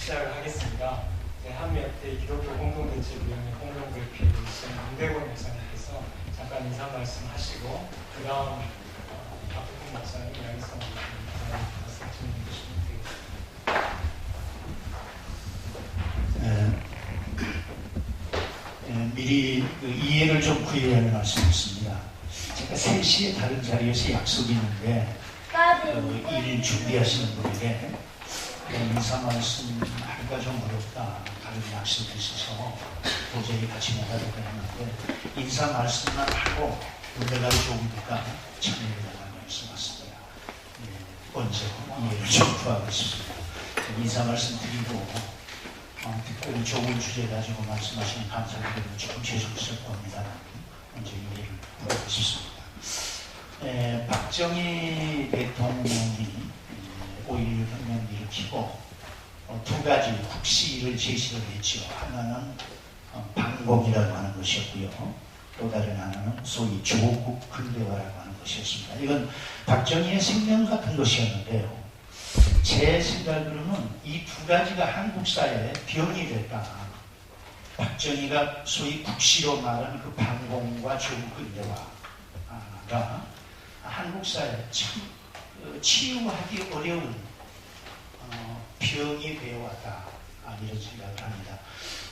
시작을 하겠습니다. 한미협회 기독교 공동대책위원회 공동대표이신 윤대곤 목사님께서 잠깐 인사 말씀하시고 그 다음 박국훈 목사님, 양희성 목사님 말씀 진행해 주시면 되겠습니다. 미리 이해를 좀 구해야 하는 말씀이었습니다. 제가 3시에 다른 자리에서 약속이 있는데 일 준비하시는 분에게 인사 말씀 하기가 좀 어렵다, 다른 약속이 있어서 도저히 같이 못 하려고 했는데 인사 말씀만 하고 은혜가 좋으니까 참여해달라고 말씀하셨습니다. 먼저 이해를 좀 구하고 싶습니다. 인사 말씀 드리고 특별히 좋은 주제 가지고 말씀하시는 감사드리고 조금 죄송스러울 겁니다. 먼저 이해를 구하고 싶습니다. 박정희 대통령이 5.16 혁명을 일으키고 두 가지 국시를 제시를 했죠. 하나는 반공이라고 하는 것이었고요. 또 다른 하나는 소위 조국 근대화라고 하는 것이었습니다. 이건 박정희의 생명 같은 것이었는데요. 제 생각으로는 이 두 가지가 한국 사회에 병이 됐다. 박정희가 소위 국시로 말하는 그 반공과 조국 근대화가 한국 사회에 참 치유하기 어려운 병이 되어왔다, 이런 생각을 합니다.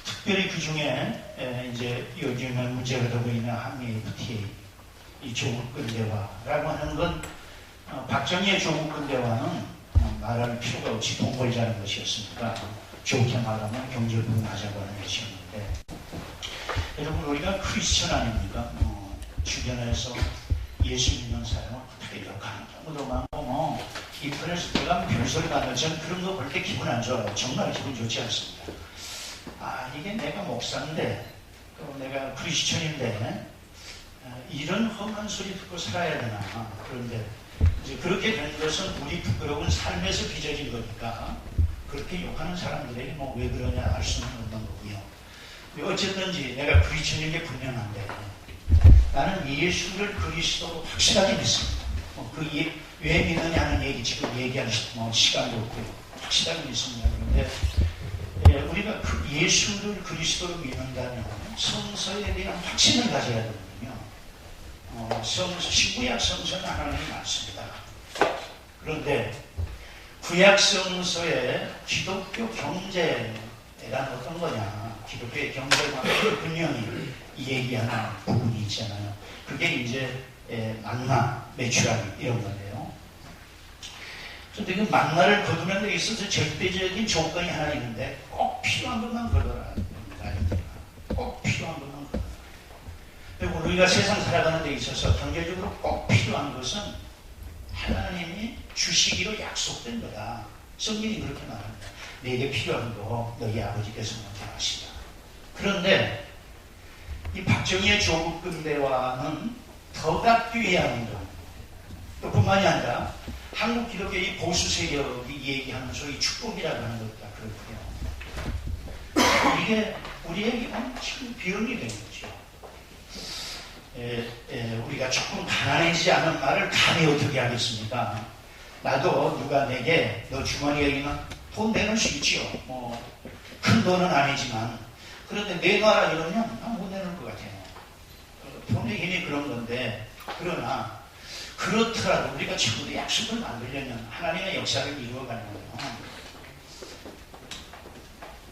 특별히 그 중에 이제 요즘에 문제가 되고 있는 한미 FTA, 이 조국 근대화라고 하는 건 박정희의 조국 근대화는 말할 필요가 없이 돈 벌자는 것이었으니까 좋게 말하면 경제부흥하자고 하는 것이었는데, 여러분 우리가 크리스천 아닙니까? 주변에서 예수 믿는 사람은 어떻게 이렇게 하는 경우도 많고 인터넷에 들어가면 별소리 받는 저는 그런 거 볼 때 기분 안 좋아요. 정말 기분 좋지 않습니다. 이게 내가 목사인데 또 내가 크리스천인데 이런 험한 소리 듣고 살아야 되나. 그런데 이제 그렇게 된 것은 우리 부끄러운 삶에서 빚어진 거니까 그렇게 욕하는 사람들에게 왜 그러냐 알 수는 없는 거고요. 어쨌든지 내가 크리스천인 게 분명한데 나는 예수를 그리스도로 확실하게 믿습니다. 왜 믿느냐는 얘기 지금 얘기할 시간도 없고요. 확실하게 믿습니다. 그런데 우리가 예수를 그리스도로 믿는다면 성서에 대한 확신을 가져야 되거든요. 신구약 성서는 하나님이 많습니다. 그런데 구약 성서에 기독교 경제란 어떤 거냐, 기독교의 경제관을 분명히 얘기하는 부분이 있잖아요. 그게 이제 만나, 메추라기 이런 건데요. 그런데 그 만나를 거두는 데 있어서 절대적인 조건이 하나 있는데 꼭 필요한 것만 거둬라. 꼭 필요한 것만 거둬라. 그리고 우리가 세상 살아가는 데 있어서 경제적으로 꼭 필요한 것은 하나님이 주시기로 약속된 거다. 성경이 그렇게 말합니다. 내게 필요한 거 너희 아버지께서 먼저 하시라. 그런데 이 박정희의 조국 근대화는 더 갖기 하는 것. 또 뿐만이 아니라 한국 기독교의 보수 세력이 얘기하는 소위 축복이라고 하는 것도 다 그렇고요. 이게 우리에게 엄청 병이 된 거죠. 우리가 조금 가난해지지 않은 말을 감히 어떻게 하겠습니까? 나도 누가 내게 너 주머니에 있는 돈 내놓을 수 있지요. 큰 돈은 아니지만 그런데 내놔라 이러면 난 못 내놓을 것 같아요. 돈의 힘이 그런 건데, 그러나 그렇더라도 우리가 친구들 약속을 만들려면 하나님의 역사를 이루어가는 거예요.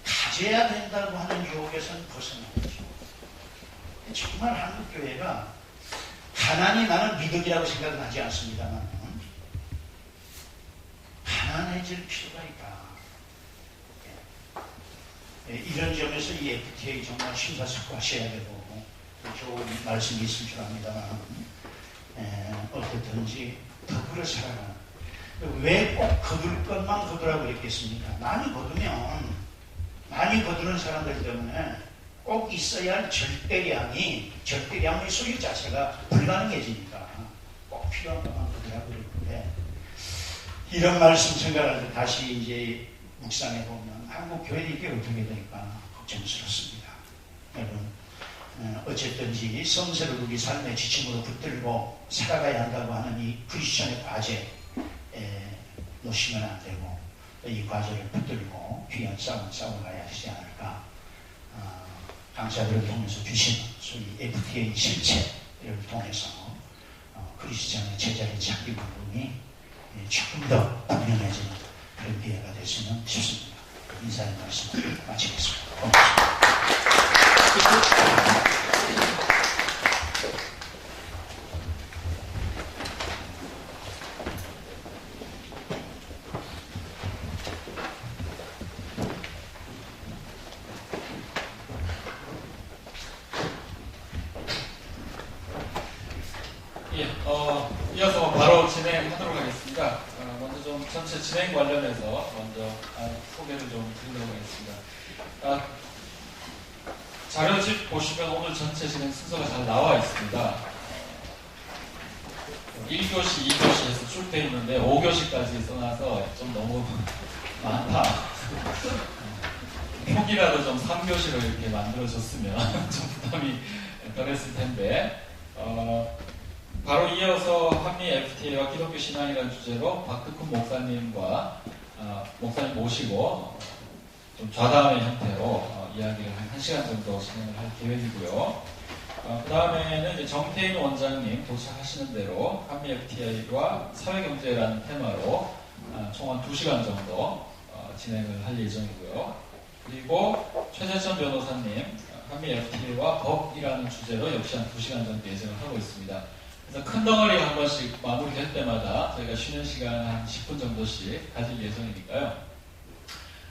가져야 된다고 하는 유혹에서는 벗어나야죠. 정말 한국교회가 가난이 나는 미덕이라고 생각은 하지 않습니다만 가난해질 필요가 있다. 이런 점에서 이 FTA 정말 심사숙고하셔야 되고 좋은 말씀이 있을 줄 압니다만 어떻든지 더불어 살아가는, 왜 꼭 거둘 것만 거두라고 그랬겠습니까? 많이 거두는 사람들 때문에 꼭 있어야 할 절대량의 소유 자체가 불가능해지니까 꼭 필요한 것만 거두라고 그랬는데, 이런 말씀 생각할 때 다시 이제 묵상해 보면 한국 교회는 이게 어떻게 될까 걱정스럽습니다. 여러분, 어쨌든지 성서를 우리 삶의 지침으로 붙들고 살아가야 한다고 하는 이 크리스천의 과제 놓치면 안 되고, 이 과제를 붙들고 귀한 싸움을 싸워가야 하지 않을까. 강사들을 통해서 주신 소위 FTA 실체를 통해서 그리스도인의 제자리 찾기 부분이 조금 더 분명해지는 그런 기회가 됐으면 싶습니다. 인사의 말씀을 마치겠습니다. 고맙습니다. 이어서 바로 진행하도록 하겠습니다. 먼저 좀 전체 진행 관련해서 먼저 소개를 좀 드리도록 하겠습니다. 자료집 보시면 오늘 전체 진행 순서가 잘 나와 있습니다. 1교시, 2교시 해서 쭉 되어 있는데 5교시까지 써놔서 좀 너무 많다. 표기라도 좀 3교시로 이렇게 만들어줬으면 좀 부담이 덜했을 텐데 바로 이어서 한미 FTA와 기독교 신앙이라는 주제로 박득훈 목사님과 목사님 모시고 좀 좌담의 형태로 이야기를 한 1시간 정도 진행을 할 계획이고요. 그 다음에는 이제 정태인 원장님 도착하시는 대로 한미 FTA와 사회경제라는 테마로 총 한 2시간 정도 진행을 할 예정이고요. 그리고 최재천 변호사님 한미 FTA와 법이라는 주제로 역시 한 2시간 정도 예정을 하고 있습니다. 그래서 큰 덩어리가 한 번씩 마무리될 때마다 저희가 쉬는 시간 한 10분 정도씩 가질 예정이니까요.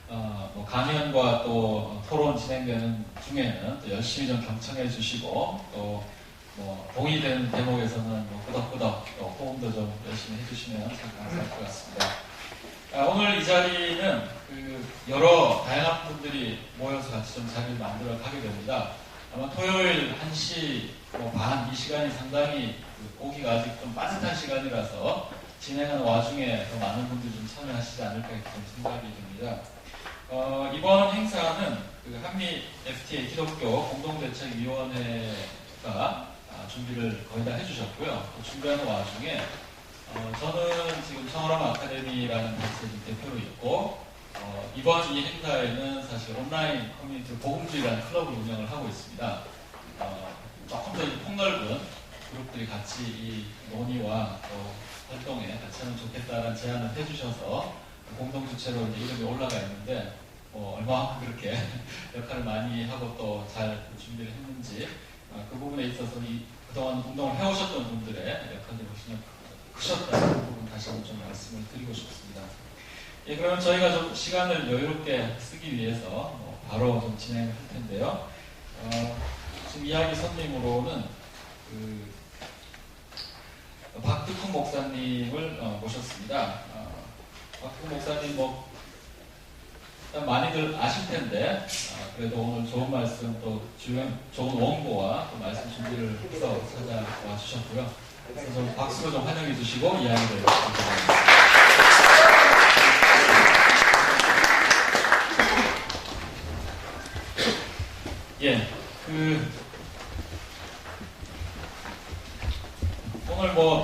뭐 강연과 또 토론 진행되는 중에는 또 열심히 좀 경청해 주시고 또 뭐 동의되는 대목에서는 뭐 끄덕끄덕 또 호응도 좀 열심히 해주시면 참 감사할 것 같습니다. 오늘 이 자리는 여러 다양한 분들이 모여서 같이 좀 자리를 만들어 가게 됩니다. 아마 토요일 1시 반 이 시간이 상당히 오기가 아직 좀 빠듯한 시간이라서 진행하는 와중에 더 많은 분들이 좀 참여하시지 않을까 좀 생각이 듭니다. 이번 행사는 한미 FTA 기독교 공동대책위원회가 준비를 거의 다 해주셨고요. 준비하는 와중에 저는 지금 청어람 아카데미라는 단체 대표로 있고 이번 이 행사에는 사실 온라인 커뮤니티 복음주의라는 클럽을 운영을 하고 있습니다. 조금 더 폭넓은 그룹들이 같이 이 논의와 또 활동에 같이 하면 좋겠다라는 제안을 해주셔서 공동 주체로 이제 이름이 올라가 있는데 얼마만큼 그렇게 역할을 많이 하고 또 잘 준비를 했는지 그 부분에 있어서 그동안 운동을 해오셨던 분들의 역할이 훨씬 크셨다는 부분 다시 한번 좀 말씀을 드리고 싶습니다. 예, 그러면 저희가 좀 시간을 여유롭게 쓰기 위해서 바로 좀 진행을 할 텐데요. 지금 이야기 손님으로는 박득훈 목사님을 모셨습니다. 박득훈 목사님 일단 많이들 아실 텐데 그래도 오늘 좋은 말씀 또 좋은 원고와 또 말씀 준비를 해서 찾아와 주셨고요. 그래서 좀 박수로 좀 환영해 주시고 이야기를 부탁드립니다. 예, 오늘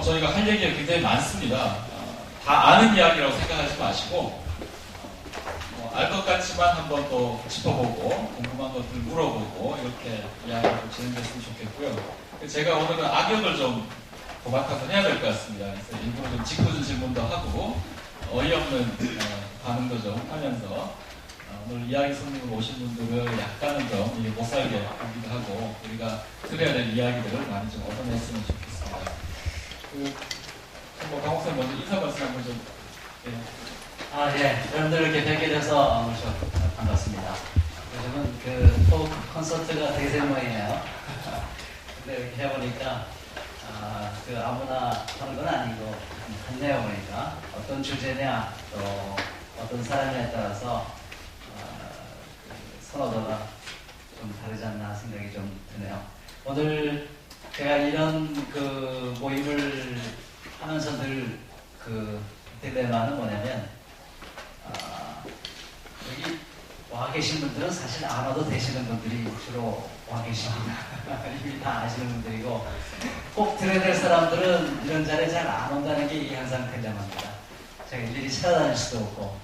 저희가 할 얘기가 굉장히 많습니다. 다 아는 이야기라고 생각하지 마시고 알 것 같지만 한번 또 짚어보고 궁금한 것들 물어보고 이렇게 이야기가 진행됐으면 좋겠고요. 제가 오늘은 악역을 좀 도맡아서 해야 될 것 같습니다. 그래서 일부러 좀 짓궂은 질문도 하고 어이없는 반응도 좀 하면서 오늘 이야기 손님을 오신 분들을 약간은 좀 못 살게 하기도 하고 우리가 드려야 될 이야기들을 많이 좀 얻어냈으면 좋겠습니다. 강 목사님 먼저 인사 말씀 한번 좀. 예. 여러분들 이렇게 뵙게 돼서 무척 반갑습니다. 요즘은 토크 콘서트가 대세모이네요. 근데 이렇게 해보니까 아무나 하는 건 아니고 한내어 보니까 어떤 주제냐 또 어떤 사람에 따라서 선호도가 좀 다르지 않나 생각이 좀 드네요. 오늘 제가 이런 모임을 하면서 늘 딜레마는 뭐냐면 여기 와 계신 분들은 사실 안 와도 되시는 분들이 주로 와 계십니다. 이미 다 아시는 분들이고 꼭 들어야 될 사람들은 이런 자리에 잘 안 온다는 게 이게 항상 딜레마입니다. 제가 일일이 찾아다닐 수도 없고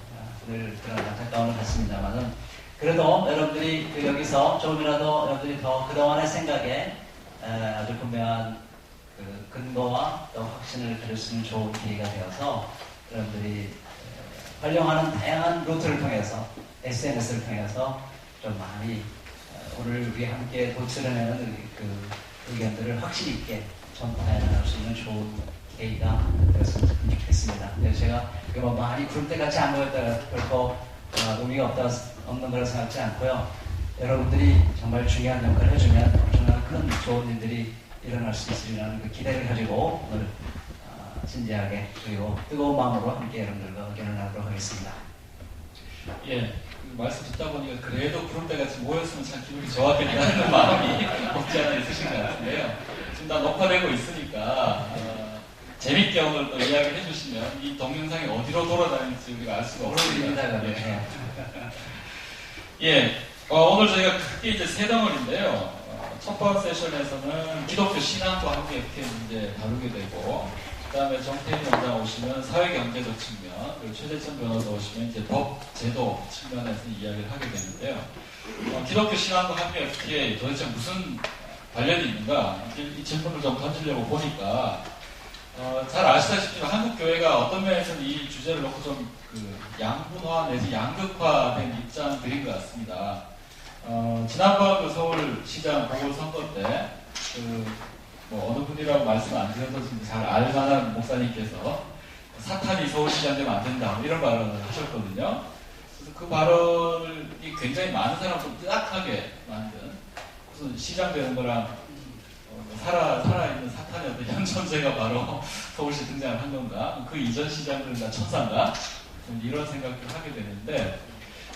늘 그런 안타까움을 갖습니다만은 그래도 여러분들이 여기서 조금이라도 여러분들이 더 그동안의 생각에 아주 분명한 그 근거와 또 확신을 가질 수 있는 좋은 기회가 되어서 여러분들이 활용하는 다양한 루트를 통해서 SNS를 통해서 좀 많이 오늘 우리 함께 도출해내는 그 의견들을 확실히 있게 전파해 나갈 수 있는 좋은 계기가 되었으면 좋겠습니다. 그래서 제가 뭐 많이 구름 때같이 안 보였다가 결코 의미가 없는 거라 생각하지 않고요. 여러분들이 정말 중요한 역할을 해주면 엄청난 큰 좋은 일들이 일어날 수 있으리라는 그 기대를 가지고 오늘 진지하게 그리고 뜨거운 마음으로 함께 여러분들과 의견을 나누도록 하겠습니다. 예, 그 말씀 듣다 보니까 그래도 구름대같이 모였으면 참 기분이 좋았겠다는 마음이 없지 않아 있으신 것 같은데요. 지금 다 녹화되고 있으니까 재밌게 오늘 또 이야기를 해주시면 이 동영상이 어디로 돌아다닐지 우리가 알 수가 없습니다. 예, 오늘 저희가 크게 이제 세 덩어리인데요. 첫 번째 세션에서는 기독교 신앙과 함께 FTI 문제 다루게 되고, 그 다음에 정태인 원장 오시면 사회경제적 측면, 그리고 최재천 변호사 오시면 이제 법, 제도 측면에서 이야기를 하게 되는데요. 기독교 신앙과 함께 FTI 도대체 무슨 관련이 있는가? 이 질문을 좀 던지려고 보니까, 잘 아시다시피 한국 교회가 어떤 면에서는 이 주제를 놓고 좀 양분화 내지 양극화된 입장들인 것 같습니다. 지난번 그 서울시장 보궐선거 때, 어느 분이라고 말씀 안 드려도 잘 알만한 목사님께서 사탄이 서울시장 되면 안 된다, 이런 발언을 하셨거든요. 그래서 그 발언이 굉장히 많은 사람을 좀 뜨악하게 만든, 무슨 시장 되는 거랑 살아있는 사탄의 어떤 현존재가 바로 서울시 등장을 한 건가? 그 이전 시장들은 다 천사인가? 이런 생각을 하게 되는데,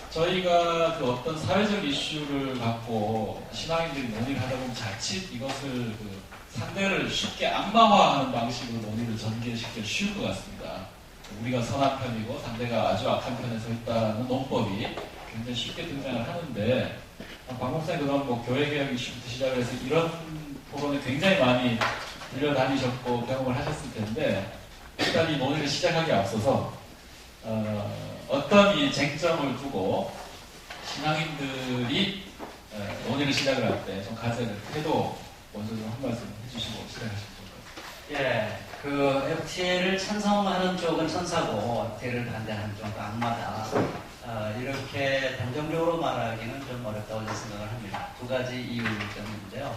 저희가 그 어떤 사회적 이슈를 갖고 신앙인들이 논의를 하다 보면 자칫 이것을 상대를 쉽게 악마화하는 방식으로 논의를 전개시키기 쉬울 것 같습니다. 우리가 선한 편이고 상대가 아주 악한 편에 서 있다는 논법이 굉장히 쉽게 등장을 하는데, 박 목사님 그동안 교회개혁 이슈부터 시작을 해서 이런 토론에 굉장히 많이 들려다니셨고 경험을 하셨을 텐데, 일단 이 논의를 시작하기에 앞서서 어떤 이 쟁점을 두고 신앙인들이 논의를 시작을 할 때 좀 가져야 될 태도 먼저 좀 한 말씀 해주시고 시작하시면 좋을 것 같습니다. 예, 그 FTA를 찬성하는 쪽은 천사고 FTA를 반대하는 쪽은 악마다. 이렇게 단정적으로 말하기는 좀 어렵다고 저는 생각을 합니다. 두 가지 이유 때문인데요.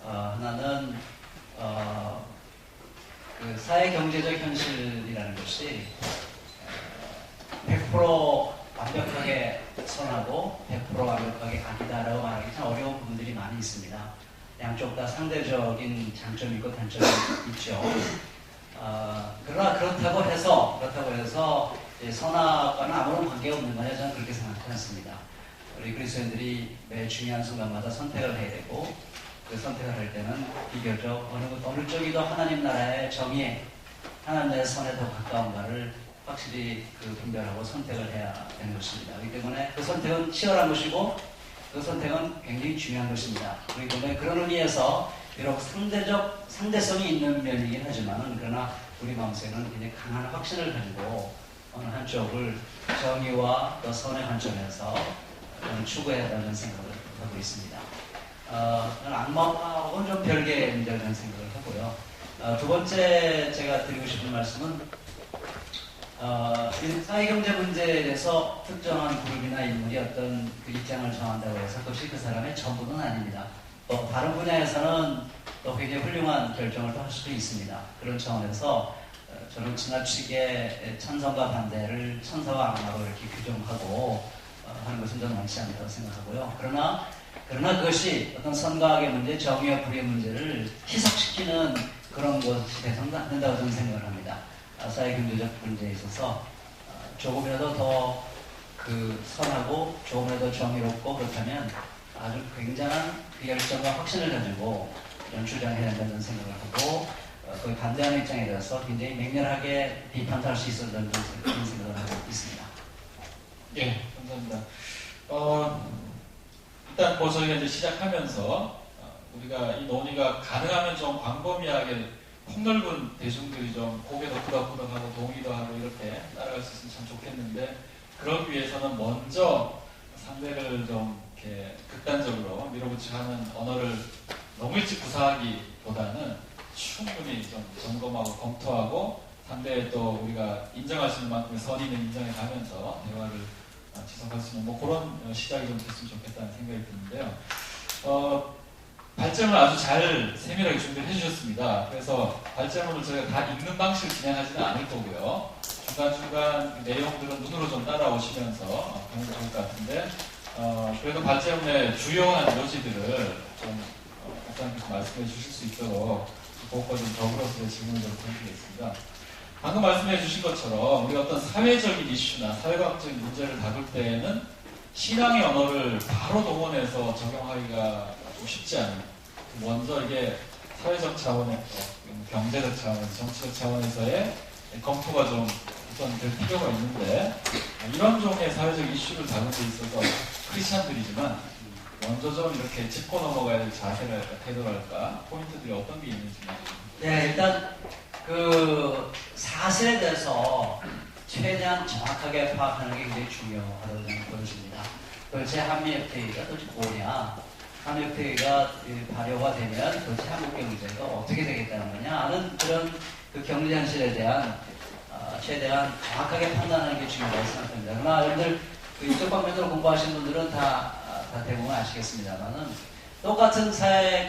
하나는 그 사회경제적 현실이라는 것이 100% 완벽하게 선하고 100% 완벽하게 악이다라고 말하기 참 어려운 부분들이 많이 있습니다. 양쪽 다 상대적인 장점이 있고 단점이 있죠. 그러나 그렇다고 해서 선악과는 아무런 관계가 없는 거냐, 저는 그렇게 생각하지 않습니다. 우리 그리스도인들이 매 중요한 순간마다 선택을 해야 되고, 그 선택을 할 때는 비교적 어느 쪽이 더 하나님 나라의 정의에, 하나님 나라의 선에 더 가까운가를 확실히 분별하고 선택을 해야 되는 것입니다. 그렇기 때문에 그 선택은 치열한 것이고 그 선택은 굉장히 중요한 것입니다. 그렇기 때문에 그런 의미에서 비록 상대성이 있는 면이긴 하지만, 그러나 우리 마음속에는 굉장히 강한 확신을 가지고 어느 한쪽을 정의와 또 선의 관점에서 추구해야 한다는 생각을 하고 있습니다. 저는 악마하고는 좀 별개의 문제라는 생각을 하고요. 두 번째 제가 드리고 싶은 말씀은 사회경제 문제에 대해서 특정한 그룹이나 인물이 어떤 그 입장을 정한다고 해서 그것이 그 사람의 전부는 아닙니다. 또 다른 분야에서는 또 굉장히 훌륭한 결정을 할 수도 있습니다. 그런 차원에서 저는 지나치게 찬성과 반대를 천사와 악마로 이렇게 규정하고 하는 것은 저는 많지 않다고 생각하고요. 그러나 그것이 어떤 선과 악의 문제, 정의와 불의의 문제를 희석시키는 그런 것이 돼서는 안 된다고 저는 생각을 합니다. 사회경제적 문제에 있어서 조금이라도 더 선하고 조금이라도 정의롭고 그렇다면 아주 굉장한 결정과 확신을 가지고 이런 주장해야 된다는 생각을 하고, 그 반대하는 입장에 대해서 굉장히 맹렬하게 비판할 수 있었다는 그런 생각을 하고 있습니다. 예, 감사합니다. 일단 저희가 이제 시작하면서 우리가 이 논의가 가능하면 좀 광범위하게 폭넓은 대중들이 좀 고개도 끄덕끄덕하고 동의도 하고 이렇게 따라갈 수 있으면 참 좋겠는데, 그러기 위해서는 먼저 상대를 좀 이렇게 극단적으로 밀어붙이고 하는 언어를 너무 일찍 구사하기보다는 충분히 좀 점검하고 검토하고 상대의 또 우리가 인정할 수 있는 만큼의 선의는 인정해 가면서 대화를 지속할 수 있는 뭐 그런 시작이 좀 됐으면 좋겠다는 생각이 드는데요. 발제문을 아주 잘 세밀하게 준비를 해주셨습니다. 그래서 발제문을 저희가 다 읽는 방식을 진행하지는 않을 거고요. 중간중간 내용들은 눈으로 좀 따라오시면서 보면 좋을 것 같은데 그래도 발제문의 주요한 요지들을 좀 목사님께서 말씀해 주실 수 있도록 그것과 좀 더불어서 질문을 좀 드리겠습니다. 방금 말씀해 주신 것처럼 우리 어떤 사회적인 이슈나 사회과학적인 문제를 다룰 때에는 신앙의 언어를 바로 동원해서 적용하기가 좀 쉽지 않은, 먼저 이게 사회적 차원에서, 경제적 차원에서, 정치적 차원에서의 검토가 좀 우선 될 필요가 있는데, 이런 종의 사회적 이슈를 다루는 데 있어서 크리스찬들이지만 먼저 좀 이렇게 짚고 넘어가야 될 자세랄까, 태도랄까, 포인트들이 어떤 게 있는지. 네, 일단 그 사실에 대해서 최대한 정확하게 파악하는 게 굉장히 중요하다고 저는 보여집니다. 도대체 한미 FTA가 도대체 뭐냐, 한미 FTA가 발효가 되면 도대체 한국 경제가 어떻게 되겠다는 거냐 하는 그런 그 경제 현실에 대한 최대한 정확하게 판단하는 게 중요하다고 생각합니다. 그러나 여러분들 그 이쪽 방면으로 공부하신 분들은 다 대부분 아시겠습니다만은 똑같은 사회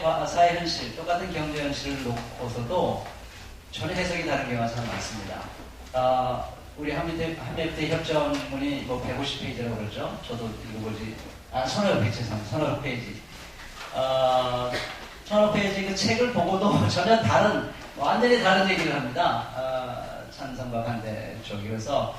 현실, 똑같은 경제 현실을 놓고서도 전혀 해석이 다른 경우가 참 많습니다. 우리 한미 FTA 협정문이 뭐 150페이지라고 그러죠. 저도 읽어보지. 1000페이지. 1000페이지 그 책을 보고도 전혀 다른, 완전히 다른 얘기를 합니다. 찬성과 반대 쪽이. 그래서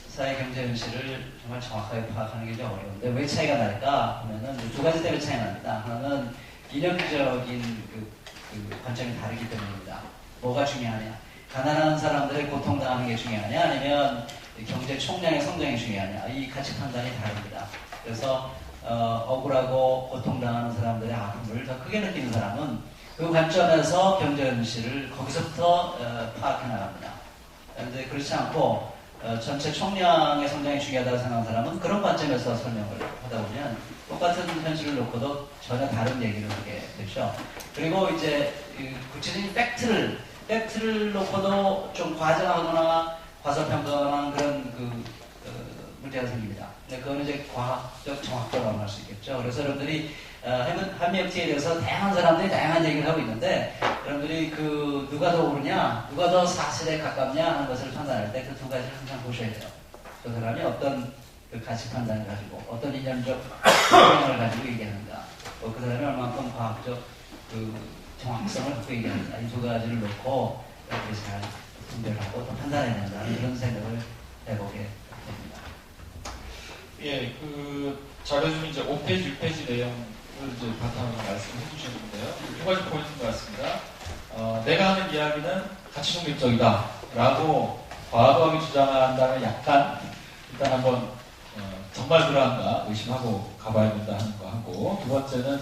사회 경제 현실을 정말 정확하게 파악하는 게 좀 어려운데 왜 차이가 날까 하면은 두 가지 때문에 차이가 납니다. 하나는 이념적인 그 관점이 다르기 때문입니다. 뭐가 중요하냐? 가난한 사람들의 고통당하는 게 중요하냐? 아니면 경제 총량의 성장이 중요하냐? 이 가치 판단이 다릅니다. 그래서 억울하고 고통당하는 사람들의 아픔을 더 크게 느끼는 사람은 그 관점에서 경제 현실을 거기서부터 파악해 나갑니다. 그런데 그렇지 않고 전체 총량의 성장이 중요하다고 생각하는 사람은 그런 관점에서 설명을 하다 보면 똑같은 현실을 놓고도 전혀 다른 얘기를 하게 되죠. 그리고 이제 구체적인 팩트를 놓고도 좀 과장하거나 과소평가하는 그런 문제가 생깁니다. 근데 그거는 이제 과학적 정확도라고 할 수 있겠죠. 그래서 여러분들이 한미 FTA에 대해서 다양한 사람들이 다양한 얘기를 하고 있는데 여러분들이 누가 더 옳으냐, 누가 더 사실에 가깝냐 하는 것을 판단할 때 그 두 가지를 항상 보셔야 돼요. 그 사람이 어떤 그 가치 판단을 가지고 어떤 이념적 성향을 가지고 얘기하는가, 그 사람이 얼마만큼 과학적 그 정확성을 갖고 얘기하는가, 이 두 가지를 놓고 이렇게 잘 분별하고 또 판단해야 된다는 그런 생각을 해보게 됩니다. 예, 자료 중 이제 5페이지, 6페이지 내용을 이제 바탕으로 말씀해 주셨는데요. 두 가지 포인트인 것 같습니다. 내가 하는 이야기는 가치 중립적이다 라고 과도하게 주장한다면 약간 일단 한번 정말 그러한가 의심하고 가봐야 된다 하는 거 하고, 두 번째는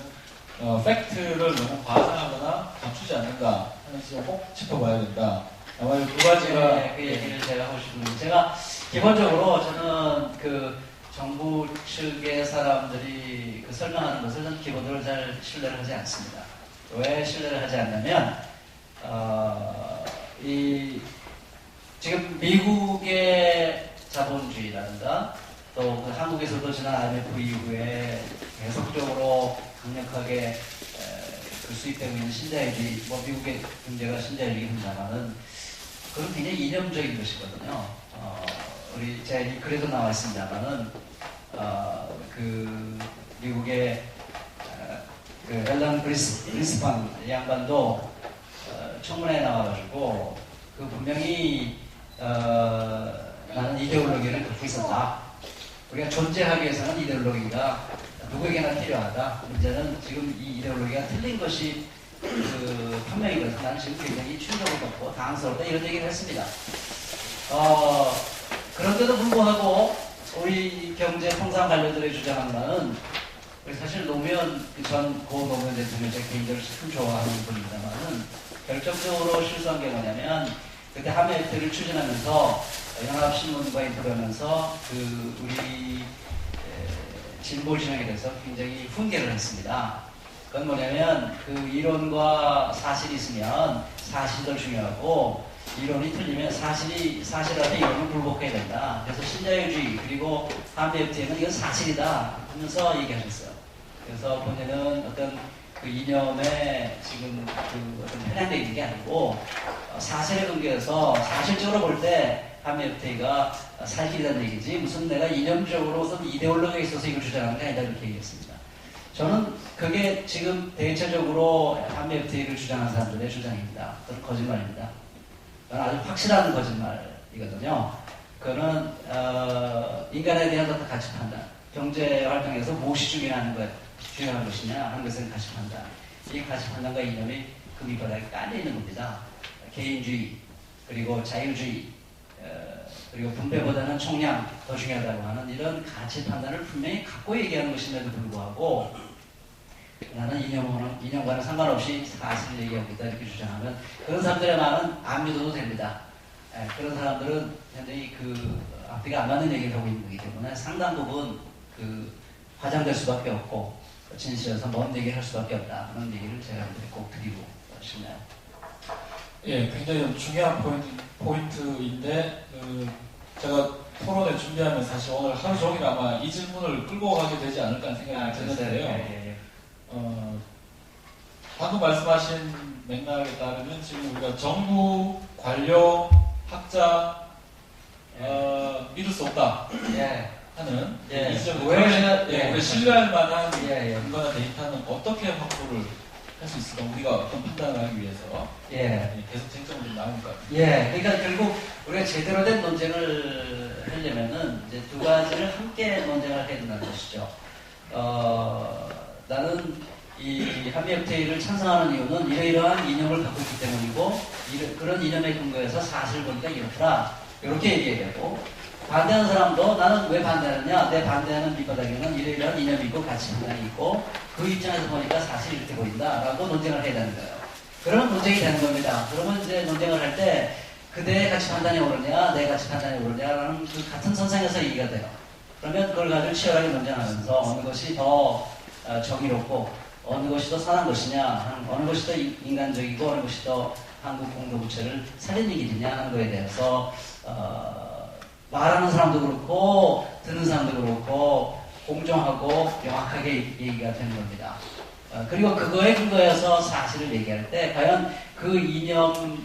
팩트를 너무 과장하거나 감추지 않는가 하는 지점 꼭 짚어봐야 된다. 아마 이 두 가지가 네, 그 얘기를 제가 하고 싶은데, 제가 기본적으로 저는 정부 측의 사람들이 설명하는 것을 저는 기본적으로 잘 신뢰를 하지 않습니다. 왜 신뢰를 하지 않냐면 지금 미국의 자본주의라든가 또 한국에서도 지난 IMF 이후에 계속적으로 강력하게 수입되고 있는 신자유주의, 미국의 경제가 신자유주의입니다만은 그건 굉장히 이념적인 것이거든요. 제가 이 글에도 나와 있습니다만은 미국의 앨런 그린스판 양반도 청문회에 나와가지고 분명히 나는 이데올로기를 갖고 있었다. 우리가 존재하기 위해서는 이데올로기가 누구에게나 필요하다. 문제는 지금 이 이데올로기가 틀린 것이 판명이거든요. 나는 지금 굉장히 충격을 받고 당황스럽다 이런 얘기를 했습니다. 그런데도 불구하고 우리 경제 통상 관료들의 주장하는 바는, 사실 노무현 고 노무현 대통령 제가 개인적으로 참 좋아하는 분입니다만은 결정적으로 실수한 게 뭐냐면 그때 한미 FTA를 추진하면서 연합신문과 인터뷰하면서 우리 진보 진영에 대해서 굉장히 훈계를 했습니다. 그건 뭐냐면 이론과 사실이 있으면 사실이 더 중요하고 이론이 틀리면 사실한테 이론을 굴복해야 된다. 그래서 신자유주의 그리고 한미 FTA는 이건 사실이다 하면서 얘기하셨어요. 그래서 본인은 어떤 이념에 지금 어떤 편향되는 게 아니고 사실에 근거해서 사실적으로 볼 때 한미 FTA가 살 길이라는 얘기지 무슨 내가 이념적으로 어떤 이데올로기에 있어서 이걸 주장하는 게 아니다 이렇게 얘기했습니다. 저는 그게 지금 대체적으로 한미 FTA를 주장하는 사람들의 주장입니다. 그건 거짓말입니다. 그건 아주 확실한 거짓말이거든요. 그거는 인간에 대한 어떤 가치 판단, 경제 활동에서 무엇이 중요한 것이냐 하는 것은 가치 판단. 이 가치 판단과 이념이 그 밑바닥에 깔려 있는 겁니다. 개인주의, 그리고 자유주의, 그리고 분배보다는 총량 더 중요하다고 하는 이런 가치 판단을 분명히 갖고 얘기하는 것임에도 불구하고 나는 이념과는 상관없이 사실을 얘기하고 있다 이렇게 주장하면 그런 사람들의 말은 안 믿어도 됩니다. 그런 사람들은 현재 앞뒤가 안 맞는 얘기를 하고 있는 거기 때문에 상당 부분 화장될 수밖에 없고 진실에서 먼 얘기를 할 수밖에 없다 하는 얘기를 제가 꼭 드리고 싶네요. 예, 굉장히 중요한 포인트인데 제가 토론회 준비하면 사실 오늘 하루 종일 아마 이 질문을 끌고 가게 되지 않을까 하는 생각이 드는데요. 방금 말씀하신 맥락에 따르면 지금 우리가 정부, 관료, 학자 믿을 수 없다 하는 이 지점에 우리가 신뢰할 만한 근거나 데이터는 어떻게 확보를 할 수 있을까? 우리가 어떤 판단을 하기 위해서 계속 쟁점이 좀 나올 것 같아요. 그러니까 결국 우리가 제대로 된 논쟁을 하려면은 이제 두 가지를 함께 논쟁을 해야 된다는 것이죠. 나는 이 한미 FTA를 찬성하는 이유는 이러이러한 이념을 갖고 있기 때문이고 그런 이념에 근거해서 사실을 보니까 이렇더라 이렇게 얘기해야 되고 반대하는 사람도 나는 왜 반대하느냐 내 반대하는 밑바닥에는 이러이러한 이념이 있고 가치 판단이 있고 그 입장에서 보니까 사실이 이렇게 보인다 라고 논쟁을 해야 되는 거예요. 그러면 논쟁이 되는 겁니다. 그러면 이제 논쟁을 할 때 그대의 가치 판단이 옳으냐 내 가치 판단이 옳으냐라는 같은 선상에서 얘기가 돼요. 그러면 그걸 가지고 치열하게 논쟁하면서 어느 것이 더 정의롭고 어느 것이 더 선한 것이냐, 어느 것이 더 인간적이고 어느 것이 더 한국 공동체를 살리는 길이냐 하는 거에 대해서 말하는 사람도 그렇고 듣는 사람도 그렇고 공정하고 명확하게 얘기가 되는 겁니다. 그리고 그거에 근거해서 사실을 얘기할 때 과연 그 이념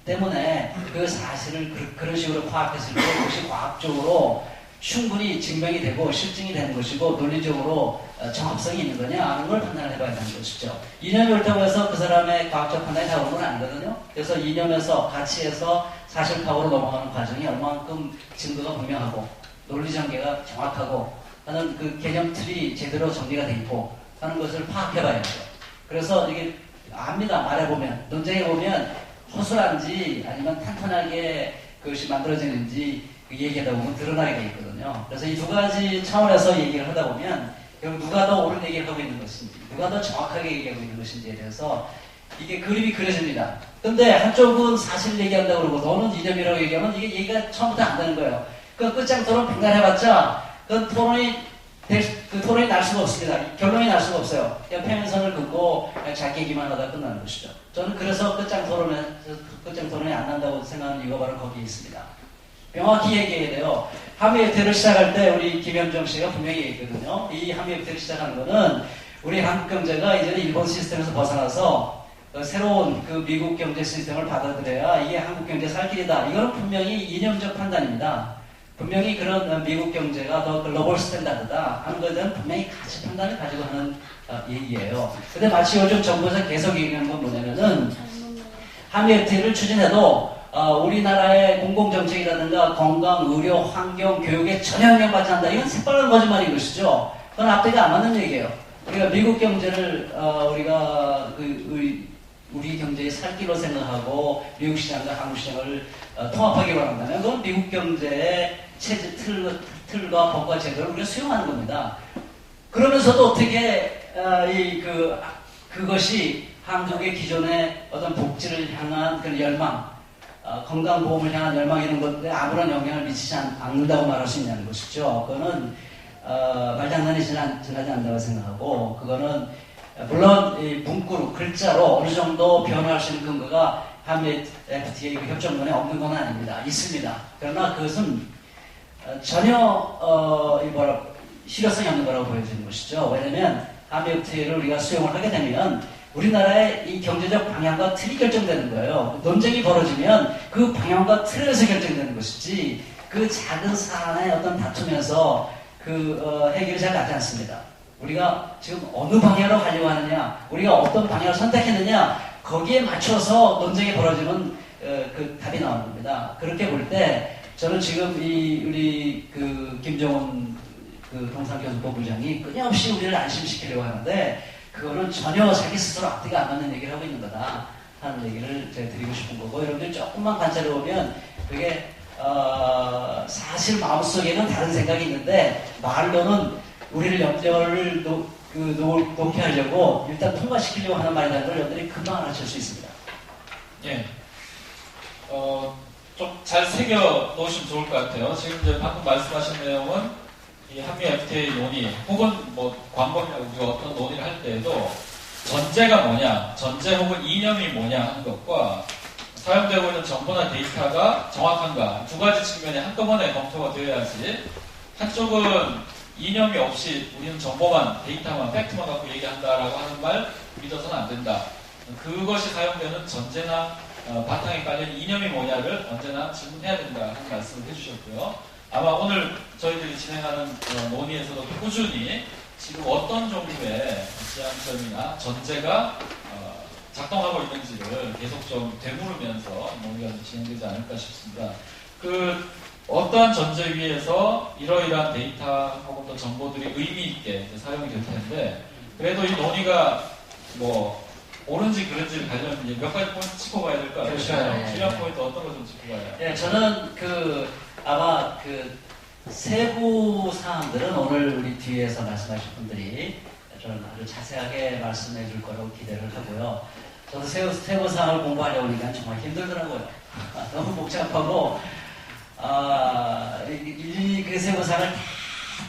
때문에 그 사실을 그런 식으로 파악했을 때 그것이 과학적으로 충분히 증명이 되고 실증이 되는 것이고 논리적으로 정합성이 있는 거냐 하는 걸 판단을 해봐야 하는 것이죠. 이념이 옳다고 해서 그 사람의 과학적 판단이 다 옳은 건 아니거든요. 그래서 이념에서 가치에서 사실파악으로 넘어가는 과정이 얼마만큼 증거가 분명하고 논리 전개가 정확하고 하는 그 개념 틀이 제대로 정리가 돼 있고 하는 것을 파악해봐야죠. 그래서 이게 압니다. 말해보면 논쟁해보면 허술한지 아니면 탄탄하게 그것이 만들어지는지 얘기하다 보면 드러나게 돼 있거든요. 그래서 이 두 가지 차원에서 얘기를 하다 보면 결국 누가 더 옳은 얘기를 하고 있는 것인지 누가 더 정확하게 얘기하고 있는 것인지에 대해서 이게 그림이 그려집니다. 근데 한쪽은 사실을 얘기한다고 그러고 너는 이념이라고 얘기하면 이게 얘기가 처음부터 안 되는 거예요. 그 끝장 토론 뱅간해봤자 그 토론이 날 수가 없습니다. 결론이 날 수가 없어요. 그냥 평행선을 긋고 그냥 작게 얘기만 하다 끝나는 것이죠. 저는 그래서 끝장 토론이 안 난다고 생각하는 이유가 바로 거기에 있습니다. 명확히 얘기해야 돼요. 한미 FTA를 시작할 때 우리 김현정 씨가 분명히 얘기했거든요. 이 한미 FTA를 시작하는 거는 우리 한국 경제가 이제는 일본 시스템에서 벗어나서 새로운 그 미국 경제 시스템을 받아들여야 이게 한국 경제 살 길이다. 이거는 분명히 이념적 판단입니다. 분명히 그런 미국 경제가 더 글로벌 스탠다드다 하는 것에 대한 분명히 가치 판단을 가지고 하는 얘기예요. 근데 마치 요즘 정부에서 계속 얘기하는 건 뭐냐면은 한미 FTA를 추진해도 우리나라의 공공정책이라든가 건강, 의료, 환경, 교육에 전혀 영향받지 않는다. 이건 새빨간 거짓말인 것이죠. 그건 앞뒤가 안 맞는 얘기예요. 우리가 미국 경제를 우리가 우리 경제의 살길로 생각하고 미국 시장과 한국 시장을 통합하기로 한다면 그건 미국 경제의 체제 틀과 법과 제도를 우리가 수용하는 겁니다. 그러면서도 어떻게 그것이 한국의 기존의 어떤 복지를 향한 그런 열망 건강보험을 향한 열망이 있는 건데 아무런 영향을 미치지 않는다고 말할 수 있냐는 것이죠. 그거는 말장난이 지나지 않는다고 생각하고, 그거는 물론 이 문구로 글자로 어느 정도 변화할 수 있는 근거가 한미 FTA 협정문에 없는 건 아닙니다. 있습니다. 그러나 그것은 전혀 실효성이 없는 거라고 보여지는 것이죠. 왜냐하면 한미 FTA를 우리가 수용을 하게 되면 우리나라의 이 경제적 방향과 틀이 결정되는 거예요. 논쟁이 벌어지면 그 방향과 틀에서 결정되는 것이지, 그 작은 사안의 어떤 다툼에서 해결이 잘 나지 않습니다. 우리가 지금 어느 방향으로 가려고 하느냐, 우리가 어떤 방향을 선택했느냐, 거기에 맞춰서 논쟁이 벌어지면 그 답이 나오는 겁니다. 그렇게 볼 때 저는 지금 우리 김정은 동산교섭부 부장이 끊임없이 우리를 안심시키려고 하는데, 그거는 전혀 자기 스스로 앞뒤가 안 맞는 얘기를 하고 있는 거다 하는 얘기를 제가 드리고 싶은 거고, 여러분들 조금만 관찰해 보면 그게 사실 마음속에는 다른 생각이 있는데 말로는 우리를 염려를 높게 하려고 일단 통과시키려고 하는 말이라는 걸 여러분들이 금방 알아챌 수 있습니다. 예. 좀 잘 새겨 놓으시면 좋을 것 같아요. 지금 이제 방금 말씀하신 내용은 이 한미 FTA 논의 혹은 관범이나 우리가 어떤 논의를 할 때에도 전제가 뭐냐, 전제 혹은 이념이 뭐냐 하는 것과 사용되고 있는 정보나 데이터가 정확한가, 두 가지 측면에 한꺼번에 검토가 되어야지, 한쪽은 이념이 없이 우리는 정보만, 데이터만, 팩트만 갖고 얘기한다라고 하는 말 믿어서는 안 된다. 그것이 사용되는 전제나 바탕에 깔린 이념이 뭐냐를 언제나 질문해야 된다 하는 말씀을 해주셨고요. 아마 오늘 저희들이 진행하는 논의에서도 꾸준히 지금 어떤 종류의 지향점이나 전제가 작동하고 있는지를 계속 좀 되물으면서 논의가 좀 진행되지 않을까 싶습니다. 어떠한 전제 위에서 이러이러한 데이터 혹은 또 정보들이 의미 있게 사용이 될 텐데, 그래도 이 논의가 옳은지 그른지를 가려면 몇 가지 포인트 짚어봐야 될 것 같아요. 그렇죠. 중요한 포인트 어떤 거 좀 짚어봐요? 예, 저는 아마 세부 사항들은 오늘 우리 뒤에서 말씀하신 분들이 저는 아주 자세하게 말씀해 줄 거라고 기대를 하고요. 저도 세부 사항을 공부하려고 하니까 정말 힘들더라고요. 너무 복잡하고, 그 세부 사항을 다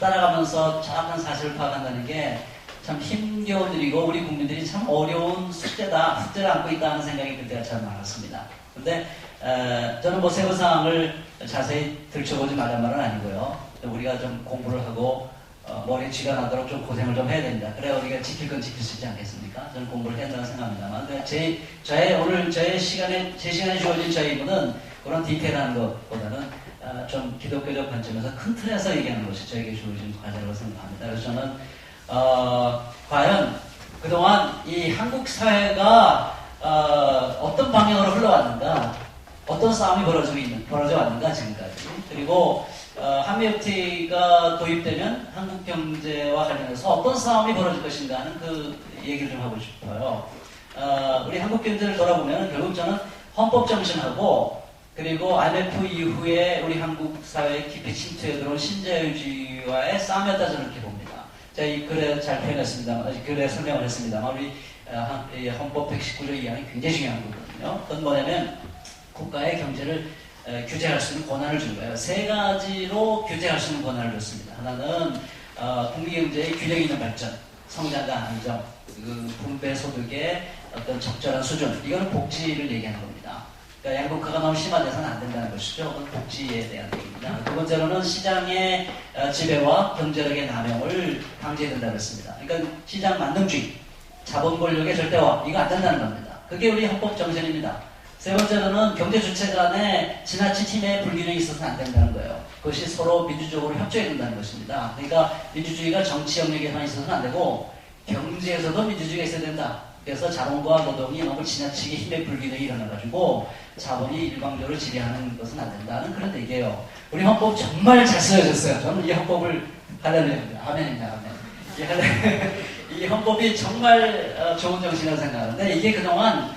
따라가면서 정확한 사실을 파악한다는 게 참 힘겨운 일이고, 우리 국민들이 참 어려운 숙제를 안고 있다는 생각이 들 때가 참 많았습니다. 근데 저는 세부 사항을 자세히 들춰보지 말란 말은 아니고요. 우리가 좀 공부를 하고 머리에 쥐가 나도록 좀 고생을 좀 해야 됩니다. 그래야 우리가 지킬 건 지킬 수 있지 않겠습니까? 저는 공부를 해야 된다고 생각합니다만, 오늘 제 시간에 주어진 저희 임무는 그런 디테일한 것보다는 좀 기독교적 관점에서 큰 틀에서 얘기하는 것이 저에게 주어진 과제라고 생각합니다. 그래서 저는 과연 그동안 이 한국 사회가 어떤 방향으로 흘러왔는가, 어떤 싸움이 벌어져 왔는가 지금까지, 그리고 한미 FTA가 도입되면 한국 경제와 관련해서 어떤 싸움이 벌어질 것인가 하는 그 얘기를 좀 하고 싶어요. 우리 한국 경제를 돌아보면 결국 저는 헌법 정신하고, 그리고 IMF 이후에 우리 한국 사회에 깊이 침투해 들어온 신자유주의와의 싸움이었다 저는 이렇게 봅니다. 제가 이 글에 잘 표현했습니다만, 글에 설명을 했습니다만, 우리 헌법 119조 2항이 굉장히 중요한 거거든요. 그건 뭐냐면 국가의 경제를 규제할 수 있는 권한을 준 거예요. 세 가지로 규제할 수 있는 권한을 줬습니다. 하나는 국민경제의 균형 있는 발전, 성장과 안정, 분배 소득의 어떤 적절한 수준, 이거는 복지를 얘기하는 겁니다. 그러니까 양극화가 너무 심화돼서는 안 된다는 것이죠. 그건 복지에 대한 얘기입니다. 두 번째로는 시장의 지배와 경제력의 남용을 방지해야 된다고 했습니다. 그러니까 시장 만능주의, 자본 권력의 절대화, 이거 안 된다는 겁니다. 그게 우리 헌법 정신입니다. 세 번째로는 경제 주체 간에 지나친 힘의 불균형이 있어서는 안 된다는 거예요. 그것이 서로 민주적으로 협조해야 된다는 것입니다. 그러니까 민주주의가 정치 영역에만 있어서는 안 되고 경제에서도 민주주의가 있어야 된다. 그래서 자본과 노동이 너무 지나치게 힘의 불균형이 일어나가지고 자본이 일방적으로 지배하는 것은 안 된다는 그런 얘기예요. 우리 헌법 정말 잘 쓰여졌어요. 저는 이 헌법을 할렐루야입니다. 아멘입니다. 아멘. 이 헌법이 정말 좋은 정신이라고 생각하는데, 이게 그동안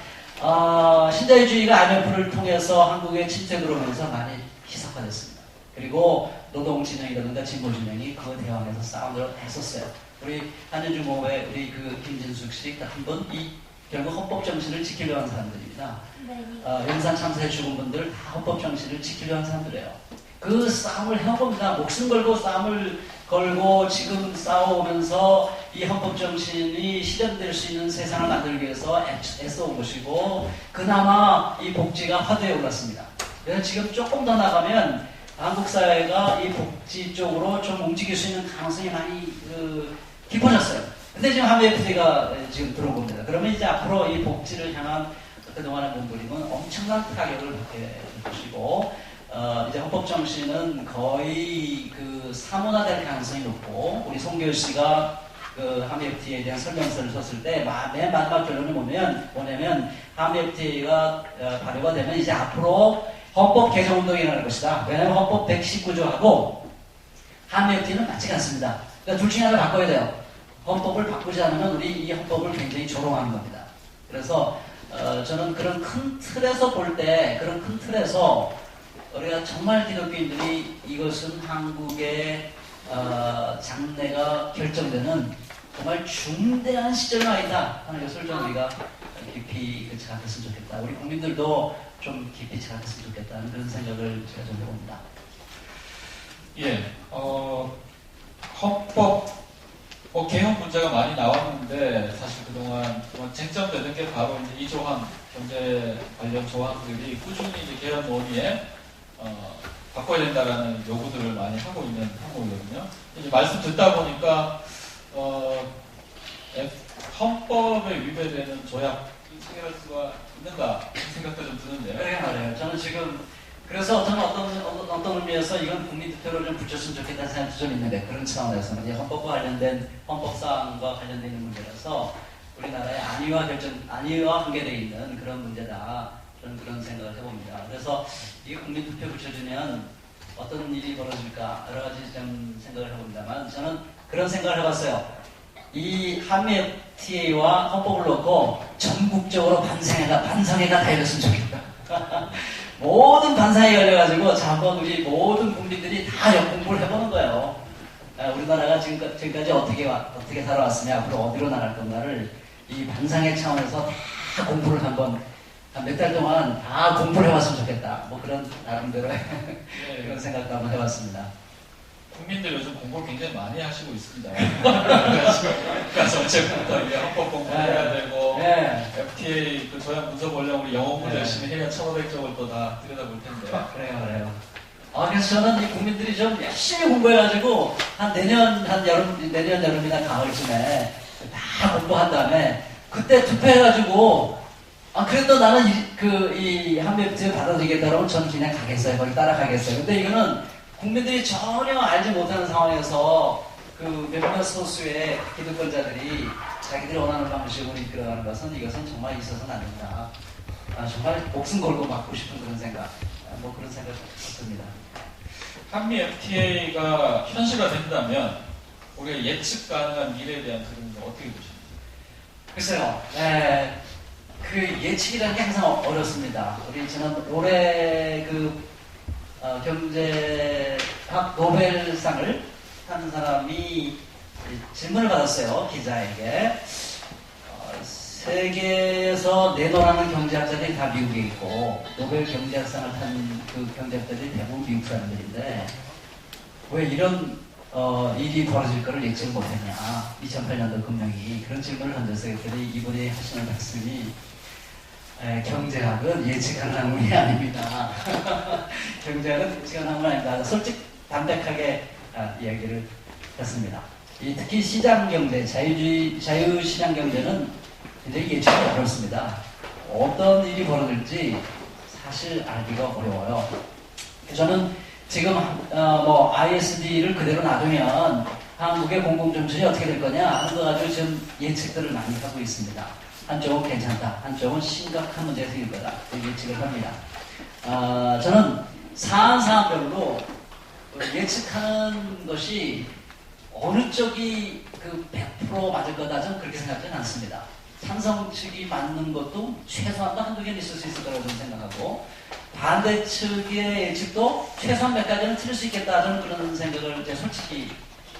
신자유주의가 IMF를 통해서 한국에 침투해 들어오면서 많이 희석화됐습니다. 그리고 노동진영이라든가 진보진영이 그 대항에서 싸움을 했었어요. 우리 한전중공업의 우리 김진숙 씨 한 분, 이 결국 헌법 정신을 지키려 하는 사람들입니다. 네. 용산 참사에 죽은 분들 다 헌법 정신을 지키려 하는 사람들이에요. 그 싸움을 해온 겁니다. 목숨 걸고 싸움을 걸고 지금 싸워오면서 이 헌법 정신이 실현될 수 있는 세상을 만들기 위해서 애써온 것이고 그나마 이 복지가 화두에 올랐습니다. 그래서 지금 조금 더 나가면 한국 사회가 이 복지 쪽으로 좀 움직일 수 있는 가능성이 많이 깊어졌어요. 근데 지금 한미 FTA가 지금 들어온 겁니다. 그러면 이제 앞으로 이 복지를 향한 그동안의 몸부림은 엄청난 타격을 받게 될 것이고 이제 헌법 정신은 거의 사문화될 가능성이 높고 우리 송교일 씨가 한미 FTA에 대한 설명서를 썼을 때 맨 마지막 결론이 뭐냐면 한미 FTA가 발효가 되면 이제 앞으로 헌법 개정 운동이 일어날 것이다. 왜냐하면 헌법 119조하고 한미 FTA는 맞지 않습니다. 그러니까 둘 중에 하나를 바꿔야 돼요. 헌법을 바꾸지 않으면 우리 이 헌법을 굉장히 조롱하는 겁니다. 그래서 저는 그런 큰 틀에서 볼 때 그런 큰 틀에서 우리가 정말 기독교인들이 이것은 한국의 장래가 결정되는 정말 중대한 시점이 와 있다 하는 것을 좀 우리가 깊이 생각했으면 좋겠다. 우리 국민들도 좀 깊이 생각했으면 좋겠다는 그런 생각을 제가 좀 해봅니다. 예, 헌법 개헌 문제가 많이 나왔는데 사실 그동안 쟁점되는 게 바로 이제 이 조항 경제 관련 조항들이 꾸준히 이제 개헌 논의에 바꿔야 된다라는 요구들을 많이 하고 있는 항목이거든요. 이제 말씀 듣다 보니까 헌법에 위배되는 조약 체결할 수가 있는가 생각도 좀 드는데요. 그래 말이에요. 저는 지금 그래서 저는 어떤 의미에서 이건 국민투표로 좀 붙였으면 좋겠다는 생각도 좀 있는데 그런 차원에서는 이제 헌법과 관련된 헌법사항과 관련된 있는 문제라서 우리나라의 안위와 관계되어 있는 그런 문제다. 저는 그런 생각을 해봅니다. 그래서 이 국민투표 붙여주면 어떤 일이 벌어질까 여러 가지 좀 생각을 해봅니다만 저는 그런 생각을 해봤어요. 이 한미 FTA와 헌법을 놓고 전국적으로 반성회가 다 열렸으면 좋겠다. 모든 반상이 열려가지고 자 한번 우리 모든 국민들이 다 역공부를 해보는 거예요. 우리나라가 지금까지 어떻게 살아왔으냐 앞으로 어디로 나갈 건가를 이 반상회 차원에서 다 공부를 한번 한 몇 달 동안 다 공부를 해봤으면 좋겠다. 뭐 그런 나름대로 그런 생각도 한번 해봤습니다. 국민들 요즘 공부를 굉장히 많이 하시고 있습니다. 그러니까 정책부터 이제 헌법 공부해야 되고 FTA 그 조약 문서 보려면 우리 영어 공부 열심히 해야 1,500쪽을 또 다 들여다볼 텐데. 그래요. 그래서 저는 이 국민들이 좀 열심히 공부해가지고 내년 여름이나 가을쯤에 다 공부한 다음에 그때 투표해가지고 그래도 나는 이 한미 FTA 받아들이겠다 그러면 저는 그냥 가겠어요. 거기 따라가겠어요. 근데 이거는 국민들이 전혀 알지 못하는 상황에서 몇몇 소수의 기득권자들이 자기들이 원하는 방식으로 이끌어가는 이것은 정말 있어서는 안 된다. 정말 목숨 걸고 막고 싶은 그런 생각, 뭐 그런 생각 듭니다. 한미 FTA가 현실화된다면 우리가 예측 가능한 미래에 대한 그림은 어떻게 보십니까? 글쎄요. 그 예측이라는 게 항상 어렵습니다. 저는 올해 경제학 노벨상을 탄 사람이 질문을 받았어요. 기자에게. 세계에서 내놓으라는 경제학자들이 다 미국에 있고 노벨 경제학상을 탄 그 경제학자들이 대부분 미국 사람들인데 왜 이런 일이 벌어질 거를 예측을 못했냐. 2008년도 금융위 그런 질문을 던졌어요. 그랬더니 이분이 하시는 말씀이 경제학은 예측하는 학문이 아닙니다. 경제학은 예측하는 학문이 아닙니다. 솔직 담백하게 이야기를 했습니다. 특히 시장경제, 자유시장 경제는 굉장히 예측이 어렵습니다. 어떤 일이 벌어질지 사실 알기가 어려워요. 저는 지금 ISD를 그대로 놔두면 한국의 공공정책이 어떻게 될 거냐 하는 거 가지고 지금 예측들을 많이 하고 있습니다. 한쪽은 괜찮다, 한쪽은 심각한 문제가 생길 거다 예측을 합니다. 저는 사안별로 예측하는 것이 어느 쪽이 100% 맞을 거다 저는 그렇게 생각하지는 않습니다. 찬성 측이 맞는 것도 최소한 한두 개는 있을 수 있을 거라고 저는 생각하고 반대 측의 예측도 최소한 몇 가지는 틀릴 수 있겠다 저는 그런 생각을 솔직히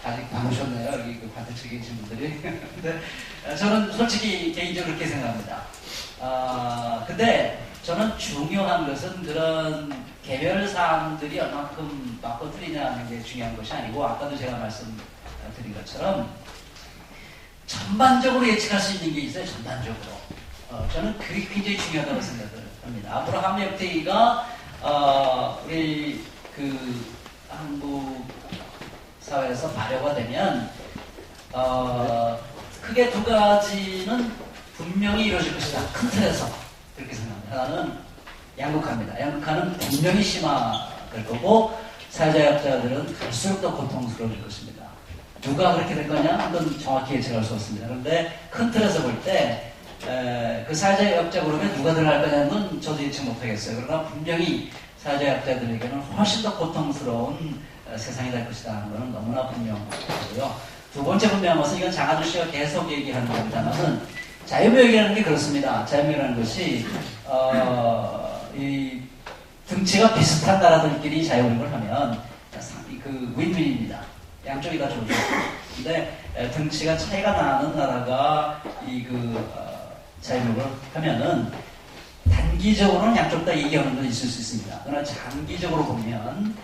아직 안 오셨네요. 여기 그 반대쪽에 계신 분들이. 근데 저는 솔직히 개인적으로 그렇게 생각합니다. 근데 저는 중요한 것은 그런 개별 사항들이 얼마큼 맞고 틀리냐는 게 중요한 것이 아니고, 아까도 제가 말씀드린 것처럼 전반적으로 예측할 수 있는 게 있어요. 전반적으로. 저는 그게 굉장히 중요하다고 생각을 합니다. 앞으로 한미 FTA가 우리 그 한국 사회에서 발효가 되면 크게 두 가지는 분명히 이루어질 것이다. 큰 틀에서 그렇게 생각합니다. 하나는 양극화입니다. 양극화는 분명히 심화될 거고, 사회자약자들은 갈수록 더 고통스러워질 것입니다. 누가 그렇게 될 거냐? 한번 정확히 예측할 수 없습니다. 그런데 큰 틀에서 볼 때 그 사회자약자 그룹에 누가 들어갈 거냐는 건 저도 예측 못하겠어요. 그러나 분명히 사회자약자들에게는 훨씬 더 고통스러운 세상이 될 것이다 하는 것은 너무나 분명하고요. 두 번째 분명한 것은, 이건 장하준 씨가 계속 얘기하는 겁니다만은, 자유무역이라는 게 그렇습니다. 자유무역이라는 것이 이 등치가 비슷한 나라들끼리 자유무역을 하면 그 윈윈입니다. 양쪽이 다 좋죠. 근데 등치가 차이가 나는 나라가 자유무역을 하면은 단기적으로는 양쪽 다 이기하는 건 있을 수 있습니다. 그러나 장기적으로 보면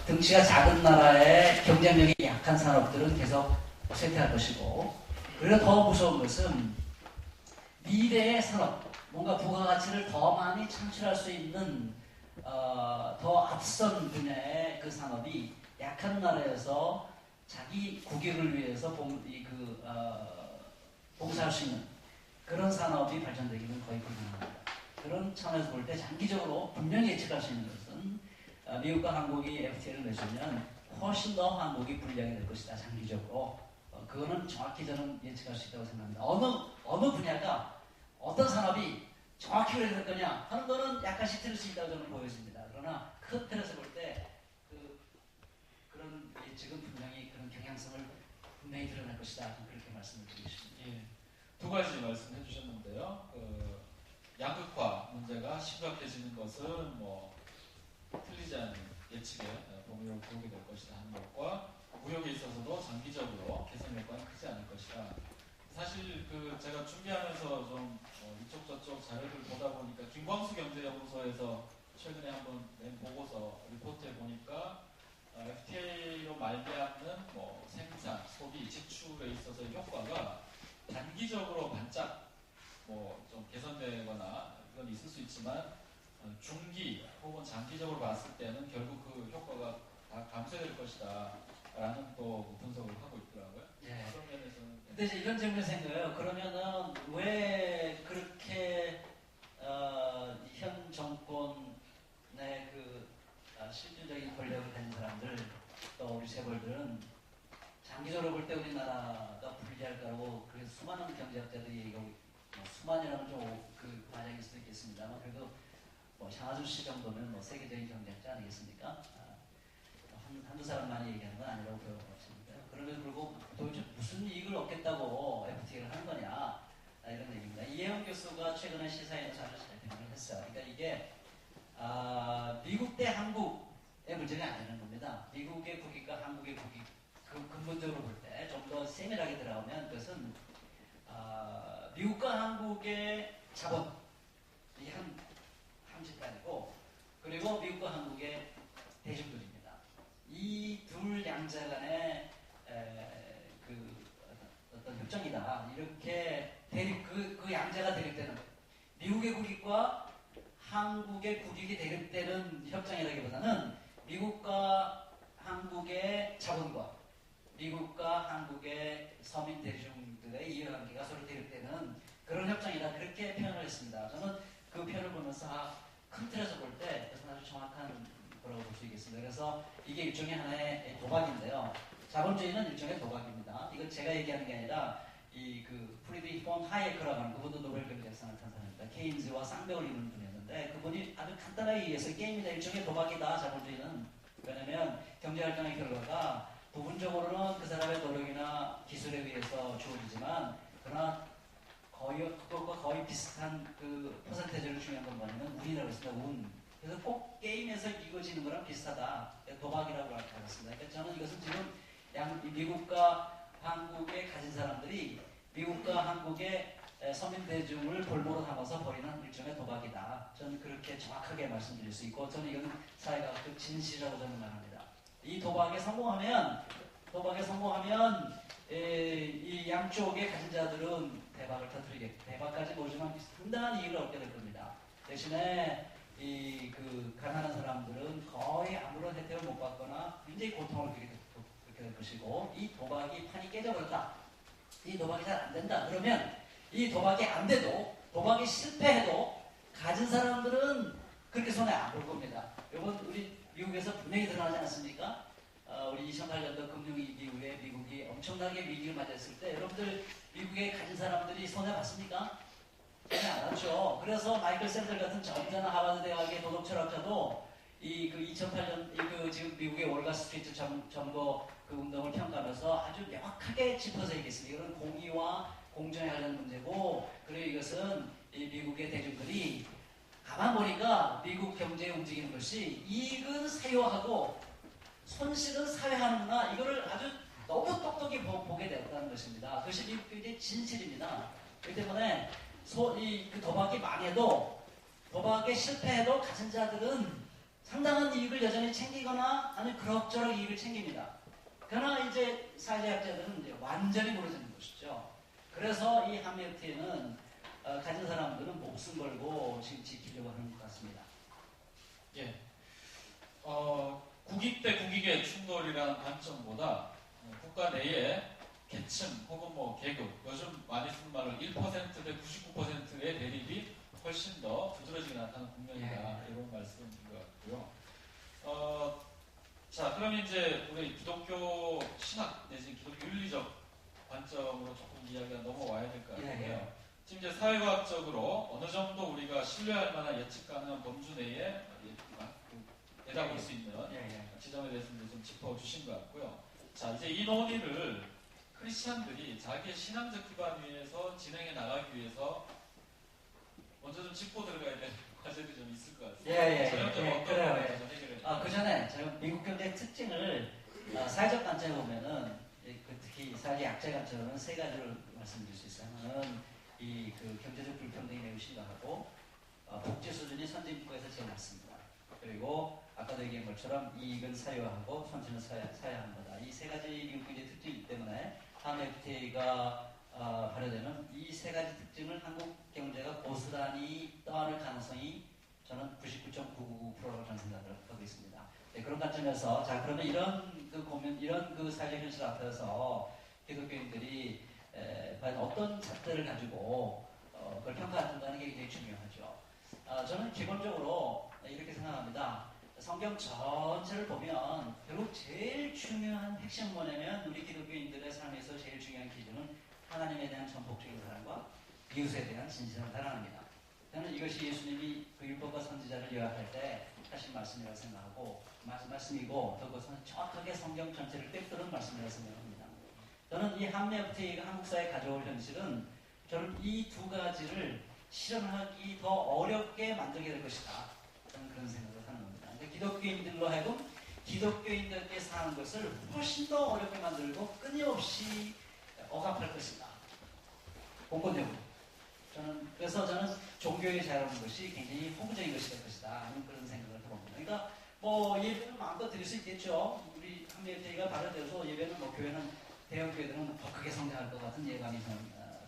등치가 작은 나라의 경쟁력이 약한 산업들은 계속 쇠퇴할 것이고, 그리고 더 무서운 것은 미래의 산업, 뭔가 부가가치를 더 많이 창출할 수 있는 더 앞선 분야의 그 산업이 약한 나라에서 자기 국익을 위해서 봉사할 수 있는 그런 산업이 발전되기는 거의 불가능합니다. 그런 차원에서 볼 때 장기적으로 분명히 예측할 수 있는 것은 미국과 한국이 FTA를 맺으면 훨씬 더 한국이 불리하게 될 것이다. 장기적으로. 그거는 정확히 저는 예측할 수 있다고 생각합니다. 어느 분야가, 어떤 산업이 정확히 그렇게 될 거냐 하는 거는 약간씩 틀릴 수 있다고 저는 보여집니다. 그러나 큰 틀에서 볼 때 그런 예측은 분명히 그런 경향성을 분명히 드러낼 것이다. 그렇게 말씀을 드리고 싶습니다. 예, 두 가지 말씀해 주셨는데요. 양극화 문제가 심각해지는 것은 뭐 틀리지 않은 예측에 동의를 구하게 될 것이다 하는 것과, 무역에 있어서도 장기적으로 개선 효과는 크지 않을 것이다. 사실 제가 준비하면서 좀 이쪽 저쪽 자료를 보다 보니까 김광수 경제연구소에서 최근에 한번 낸 보고서 리포트에 보니까 FTA로 말미암는 생산, 소비, 지출에 있어서의 효과가 단기적으로 반짝 좀 개선되거나 이건 있을 수 있지만, 중기 혹은 장기적으로 봤을 때는 결국 그 효과가 다 감소될 것이다 라는 또 분석을 하고 있더라고요. 네. 그런 면에서는. 근데 이제 이런 질문이 생겨요. 그러면은 왜 그렇게 현 정권의 실질적인 권력을 가진 사람들, 또 우리 재벌들은 장기적으로 볼 때 우리나라가 불리할까라고 그래서 수많은 경제학자들이 얘기하고, 수만이라면 좀 과장일 수도 있겠습니다만, 그래도 장하준 씨 정도면 세계적인 경제학자 아니겠습니까? 한두 사람만이 얘기하는 건 아니라고 배워봤습니다. 그럼에도 불구하고 도대체 무슨 이익을 얻겠다고 FTA를 하는 거냐, 이런 얘기입니다. 이혜영 교수가 최근에 시사에서 아주 잘 표현을 했어요. 그러니까 이게 미국 대 한국의 문제가 아니라는 겁니다. 미국의 국익과 한국의 국익, 근본적으로 볼 때 좀 더 세밀하게 들어가면 그것은 미국과 한국의 자본, 이 한 집단이고, 그리고 미국과 한국의 대중들입니다. 이 둘 양자 간의 어떤 협정이다. 이렇게 그 양자가 대립되는, 미국의 국익과 한국의 국익이 대립되는 협정이라기보다는 미국과 한국의 자본과 미국과 한국의 서민 대중들의 이해관계가 서로 대립되는 그런 협정이다. 그렇게 표현을 했습니다. 저는 그 표현을 보면서 큰 틀에서 볼 때 아주 정확한 거라고 볼 수 있겠습니다. 그래서 이게 일종의 하나의 도박인데요. 자본주의는 일종의 도박입니다. 이건 제가 얘기하는 게 아니라 프리드리히 폰 하이에크라고 하는, 그분도 노벨 경제학상을 탄 사람입니다. 케인즈와 쌍벽을 이루는 분이었는데, 그분이 아주 간단하게 얘기해서 게임이다, 일종의 도박이다, 자본주의는. 왜냐하면 경제활동의 결과가 부분적으로는 그 사람의 노력이나 기술에 의해서 주어지지만, 그러나 그것과 거의 비슷한 그 퍼센테이지를 중요한 건 뭐냐면 운이라고 했습니다. 운. 그래서 꼭 게임에서 이루어지는 거랑 비슷하다. 도박이라고 하겠습니다. 그러니까 저는 이것은 지금 미국과 한국에 가진 사람들이 미국과 한국의 서민 대중을 볼모로 삼아서 벌이는 일종의 도박이다. 저는 그렇게 정확하게 말씀드릴 수 있고, 저는 이건 사회과학적 진실이라고 저는 말합니다. 이 도박에 성공하면 이 양쪽의 가진 자들은 대박을 터뜨리겠고, 대박까지 모르지만 상당한 이익을 얻게 될 겁니다. 대신에 그 가난한 사람들은 거의 아무런 혜택을 못 받거나 굉장히 고통을 겪게 될 것이고, 이 도박이 판이 깨져버렸다. 이 도박이 잘 안 된다. 그러면 이 도박이 안 돼도, 도박이 실패해도 가진 사람들은 그렇게 손해 안 볼 겁니다. 이번 우리 미국에서 분명히 드러나지 않았습니까? 우리 2008년도 금융위기 이후에 미국이 엄청나게 위기를 맞이했을 때 여러분들 미국에 가진 사람들이 손해 봤습니까? 손해 안 왔죠. 그래서 마이클 샌들 같은 점잖은 하버드 대학의 도덕 철학자도 그 2008년 지금 미국의 월가스트리트 점거 그 운동을 평가하면서 아주 명확하게 짚어서 얘기했습니다. 이건 공의와 공정에 관련 문제고, 그리고 이것은 이 미국의 대중들이 가만 보니까 미국 경제에 움직이는 것이 이익은 사유하고 손실은 사회하는구나, 이거를 아주 너무 똑똑히 보게 되었다는 것입니다. 그것이 미국의 진실입니다. 그렇기 때문에 그 도박이 망해도, 도박에 실패해도 가진 자들은 상당한 이익을 여전히 챙기거나 아니면 그럭저럭 이익을 챙깁니다. 그러나 이제 사회학자들은 이제 완전히 모르는 것이죠. 그래서 이 한미 FTA는 가진 사람들은 목숨 걸고 지금 지키려고 하는 것 같습니다. 예. 국익 대 국익의 충돌이라는 관점보다 국가 내에 계층 혹은 뭐 계급, 요즘 많이 쓰는 말로 1% 대 99%의 대립이 훨씬 더 두드러지게 나타나는 국면이다. 이런 말씀인 것 같고요. 자, 그럼 이제 우리 기독교 신학 내지 기독교 윤리적 관점으로 조금 이야기가 넘어와야 될 것 같아요. 지금 이제 사회과학적으로 어느 정도 우리가 신뢰할 만한 예측 가능한 범주 내에 내다볼 수 있는 지점에 대해서 좀 짚어주신 것 같고요. 자, 이제 이 논의를 크리스찬들이 자기의 신앙적 기반 위에서 진행해 나가기 위해서 먼저 좀 짚고 들어가야 될 과제들이 좀 있을 것 같습니다. 전형적으로 어떤 그래요. 좀 해결해 그 전에 제가 미국 경제의 특징을 사회적 관점에 보면은, 특히 사회 약자 관점으로는 세 가지를 말씀드릴 수 있어요. 하나는 그 경제적 불평등이 매우 심각하고, 복지 수준이 선진국에서 제일 낮습니다. 그리고 아까도 얘기한 것처럼 이익은 사유화하고 손실은 사유화하는 거다. 이 세 가지 미국 경제의 특징이기 때문에 한미 FTA가 발효되면 이 세 가지 특징을 한국 경제가 고스란히 떠안을 가능성이 저는 99.999%라고 저는 생각을 하고 있습니다. 네, 그런 관점에서, 자, 그러면 이런 그 사회적 현실 앞에서 기독교인들이 과연 어떤 잣대를 가지고 그걸 평가한다는 게 굉장히 중요하죠. 저는 기본적으로 이렇게 생각합니다. 성경 전체를 보면 결국 제일 중요한 핵심 뭐냐면, 우리 기독교인들의 삶에서 제일 중요한 기준은 하나님에 대한 전폭적인 사랑과 이웃에 대한 진실한 사랑입니다. 저는 이것이 예수님이 그 율법과 선지자를 요약할 때 하신 말씀이라고 생각하고, 말씀이고, 또 그것은 정확하게 성경 전체를 꿰뚫은 말씀이라고 생각합니다. 저는 이 한미 FTA가 한국 사회에 가져올 현실은, 저는 이 두 가지를 실현하기 더 어렵게 만들게 될 것이다. 저는 그런 생각을 하는 겁니다. 근데 기독교인들로 하여금 기독교인들께 사는 것을 훨씬 더 어렵게 만들고 끊임없이 억압할 것이다. 공권력으로. 그래서 저는 종교의 자유라는 것이 굉장히 허무적인 것이 될 것이다. 하는 그런 생각을 해봅니다. 그러니까 예배는 마음껏 드릴 수 있겠죠. 우리 한미 FTA가 발효돼서 예배는 교회는, 대형 교회들은 더 크게 성장할 것 같은 예감이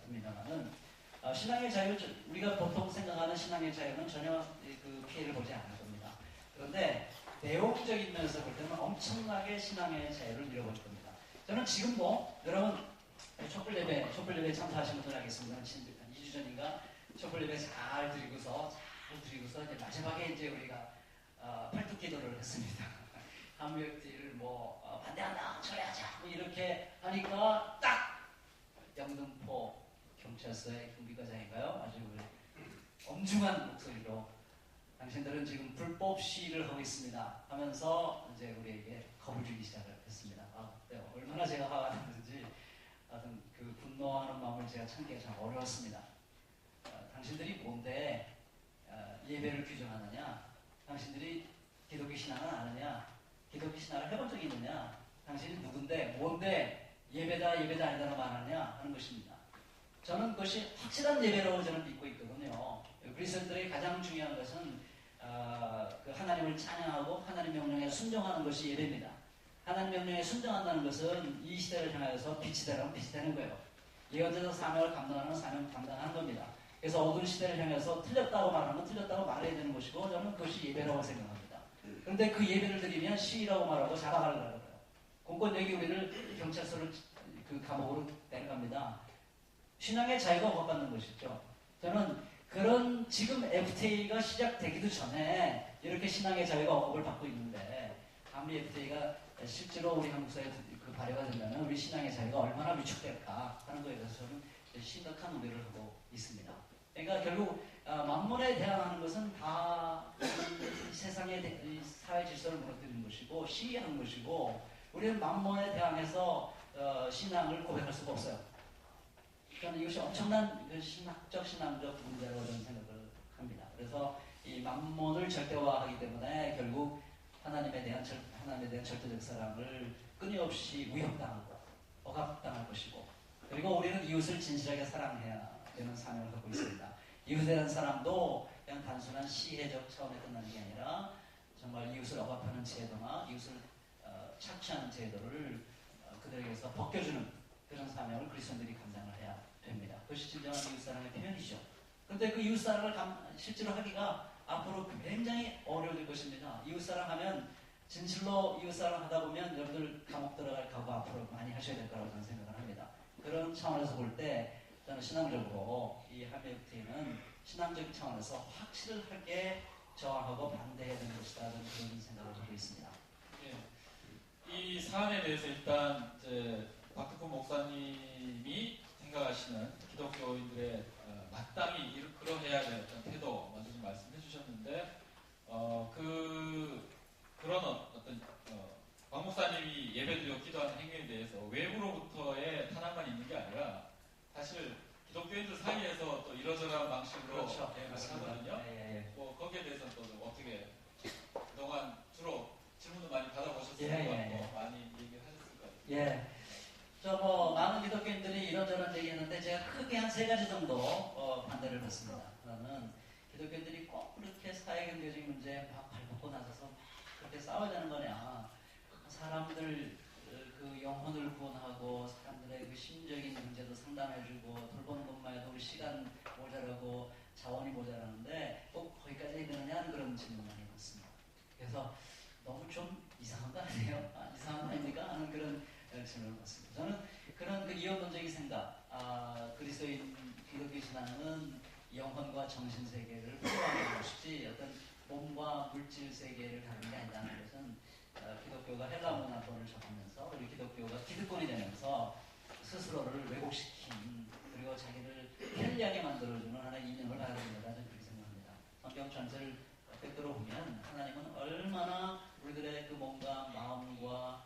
듭니다만은, 신앙의 자유, 우리가 보통 생각하는 신앙의 자유는 전혀 그 피해를 보지 않을 겁니다. 그런데 내용적인 면에서 볼 때는 엄청나게 신앙의 자유를 잃어버릴 겁니다. 저는 지금도 여러분 촛불 예배 참석하신 분들 알겠습니다. 2주 전인가 촛불 예배 잘 드리고서 이제 마지막에 이제 우리가 팔뚝 기도를 했습니다. 한미 FTA를 반대한다, 철회하자 이렇게 하니까 딱 영등포 경찰서의 경비과장인가요? 아주 엄중한 목소리로 당신들은 지금 불법 시위를 하고 있습니다 하면서 이제 우리에게 겁을 주기 시작을 했습니다. 네, 얼마나 제가 화가 났는지 하여튼 그 분노하는 마음을 제가 참기가 참 어려웠습니다. 당신들이 뭔데 예배를 규정하느냐? 당신들이 기독교 신앙을 아느냐? 기독교 신앙을 해본 적이 있느냐? 당신이 누군데, 뭔데 예배다 아니다라고 말하느냐 하는 것입니다. 저는 그것이 확실한 예배라고 저는 믿고 있거든요. 그리스도인들의 가장 중요한 것은 그 하나님을 찬양하고 하나님 명령에 순종하는 것이 예배입니다. 하나님 명령에 순종한다는 것은 이 시대를 향해서 빛이 되라면 빛이 되는 거예요. 예언자적 사명을 감당하는 사명 감당하는 겁니다. 그래서 어두운 시대를 향해서 틀렸다고 말하면 틀렸다고 말해야 되는 것이고 저는 그것이 예배라고 생각합니다. 그런데 그 예배를 드리면 시위라고 말하고 잡아가려고 그래요. 공권력이 우리를 경찰서를 그 감옥으로 데려갑니다. 신앙의 자유가 억압받는 것이죠. 저는 그런 지금 FTA가 시작되기도 전에 이렇게 신앙의 자유가 억압을 받고 있는데 한미 FTA가 실제로 우리 한국 사회에 그 발효가 되면 우리 신앙의 자유가 얼마나 위축될까 하는 거에 대해서 저는 심각한 우려를 하고 있습니다. 그러니까 결국 만몬에 대항하는 것은 다 세상의 사회 질서를 무너뜨리는 것이고 시위하는 것이고 우리는 만몬에 대항해서 신앙을 고백할 수가 없어요. 저는 이것이 엄청난 신학적 신앙적 문제라고 저는 생각을 합니다. 그래서 이 만몬을 절대화하기 때문에 결국 하나님에 대한 절대적 사랑을 끊임없이 위협당하고 억압당할 것이고 그리고 우리는 이웃을 진실하게 사랑해야 되는 사명을 갖고 있습니다. 이웃에 대한 사랑도 그냥 단순한 시혜적 차원에 끝나는 게 아니라 정말 이웃을 억압하는 제도나 이웃을 착취하는 제도를 그들에게서 벗겨주는 그런 사명을 그리스도인들이 감당을 해야 됩니다. 그것이 진정한 이웃사랑의 표현이죠. 그런데 그 이웃사랑을 실제로 하기가 앞으로 굉장히 어려워질 것입니다. 이웃사랑하면 진실로 이웃사랑 하다 보면 여러분들 감옥 들어갈 각오 앞으로 많이 하셔야 될 거라고 저는 생각을 합니다. 그런 차원에서 볼 때 저는 신앙적으로 이 한미FTA는 신앙적인 차원에서 확실하게 저항하고 반대해야 되는 것이다. 저는 그런 생각을 하고 있습니다. 예. 이 사안에 대해서 일단 이제 박두훈 목사님이 생각하시는 기독교인들의 마땅히 그러해야 될 어떤 태도 먼저 좀 말씀해 주셨는데 그런 어떤 박 목사님이 예배드리고 기도하는 행위에 대해서 외부로부터의 탄압만 있는 게 아니라 사실 기독교인들 사이에서 또 이러저러한 방식으로 그렇죠. 하거든요. 뭐 거기에 대해서는 또 어떻게 그동안 주로 질문도 많이 받아보셨을 것 같고 많이 얘기를 하셨을 것 같아요. 많은 기독교인들이 이런저런 얘기했는데 제가 크게 한 3가지 정도 반대를 받습니다. 하나는 기독교인들이 꼭 그렇게 사회경제적인 문제에 막 발벗고 나서서 막 그렇게 싸워야 되는 거냐. 사람들 그 영혼을 구원하고 사람들의 그 심적인 문제도 상담해주고 돌보는 것만 해도 우리 시간 모자라고 자원이 모자라는데 꼭 거기까지 그러냐는 그런 질문 많이 받습니다. 그래서 너무 좀 이상한 거 아니에요? 이상한 거 아닙니까? 하는 그런 질문을 받습니다. 저는 그런 그 이원론적인 생각, 그리스도인 기독교 신앙은 영혼과 정신 세계를 포함하는 것이지 어떤 몸과 물질 세계를 다루는 게 아니라는 것은 기독교가 헬라 문화권을 접하면서 우리 기독교가 기득권이 되면서 스스로를 왜곡시킨 그리고 자기를 편리하게 만들어주는 하나의 이념을 가야 된다 저는 그렇게 생각합니다. 성경 전체를 꿰뚫어 보면 하나님은 얼마나 우리들의 그 몸과 마음과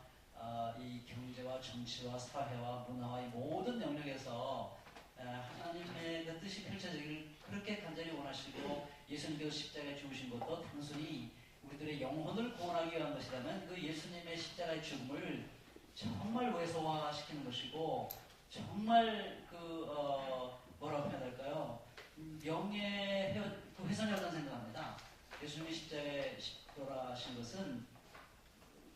이 경제와 정치와 사회와 문화와 이 모든 영역에서 하나님의 그 뜻이 펼쳐지기를 그렇게 간절히 원하시고 예수님께서 십자가에 죽으신 것도 단순히 우리들의 영혼을 구원하기 위한 것이라면 그 예수님의 십자가의 죽음을 정말 왜소화시키는 것이고 정말 뭐라고 해야 될까요? 훼손이라고 저는 생각합니다. 예수님이 십자가에 돌아가신 것은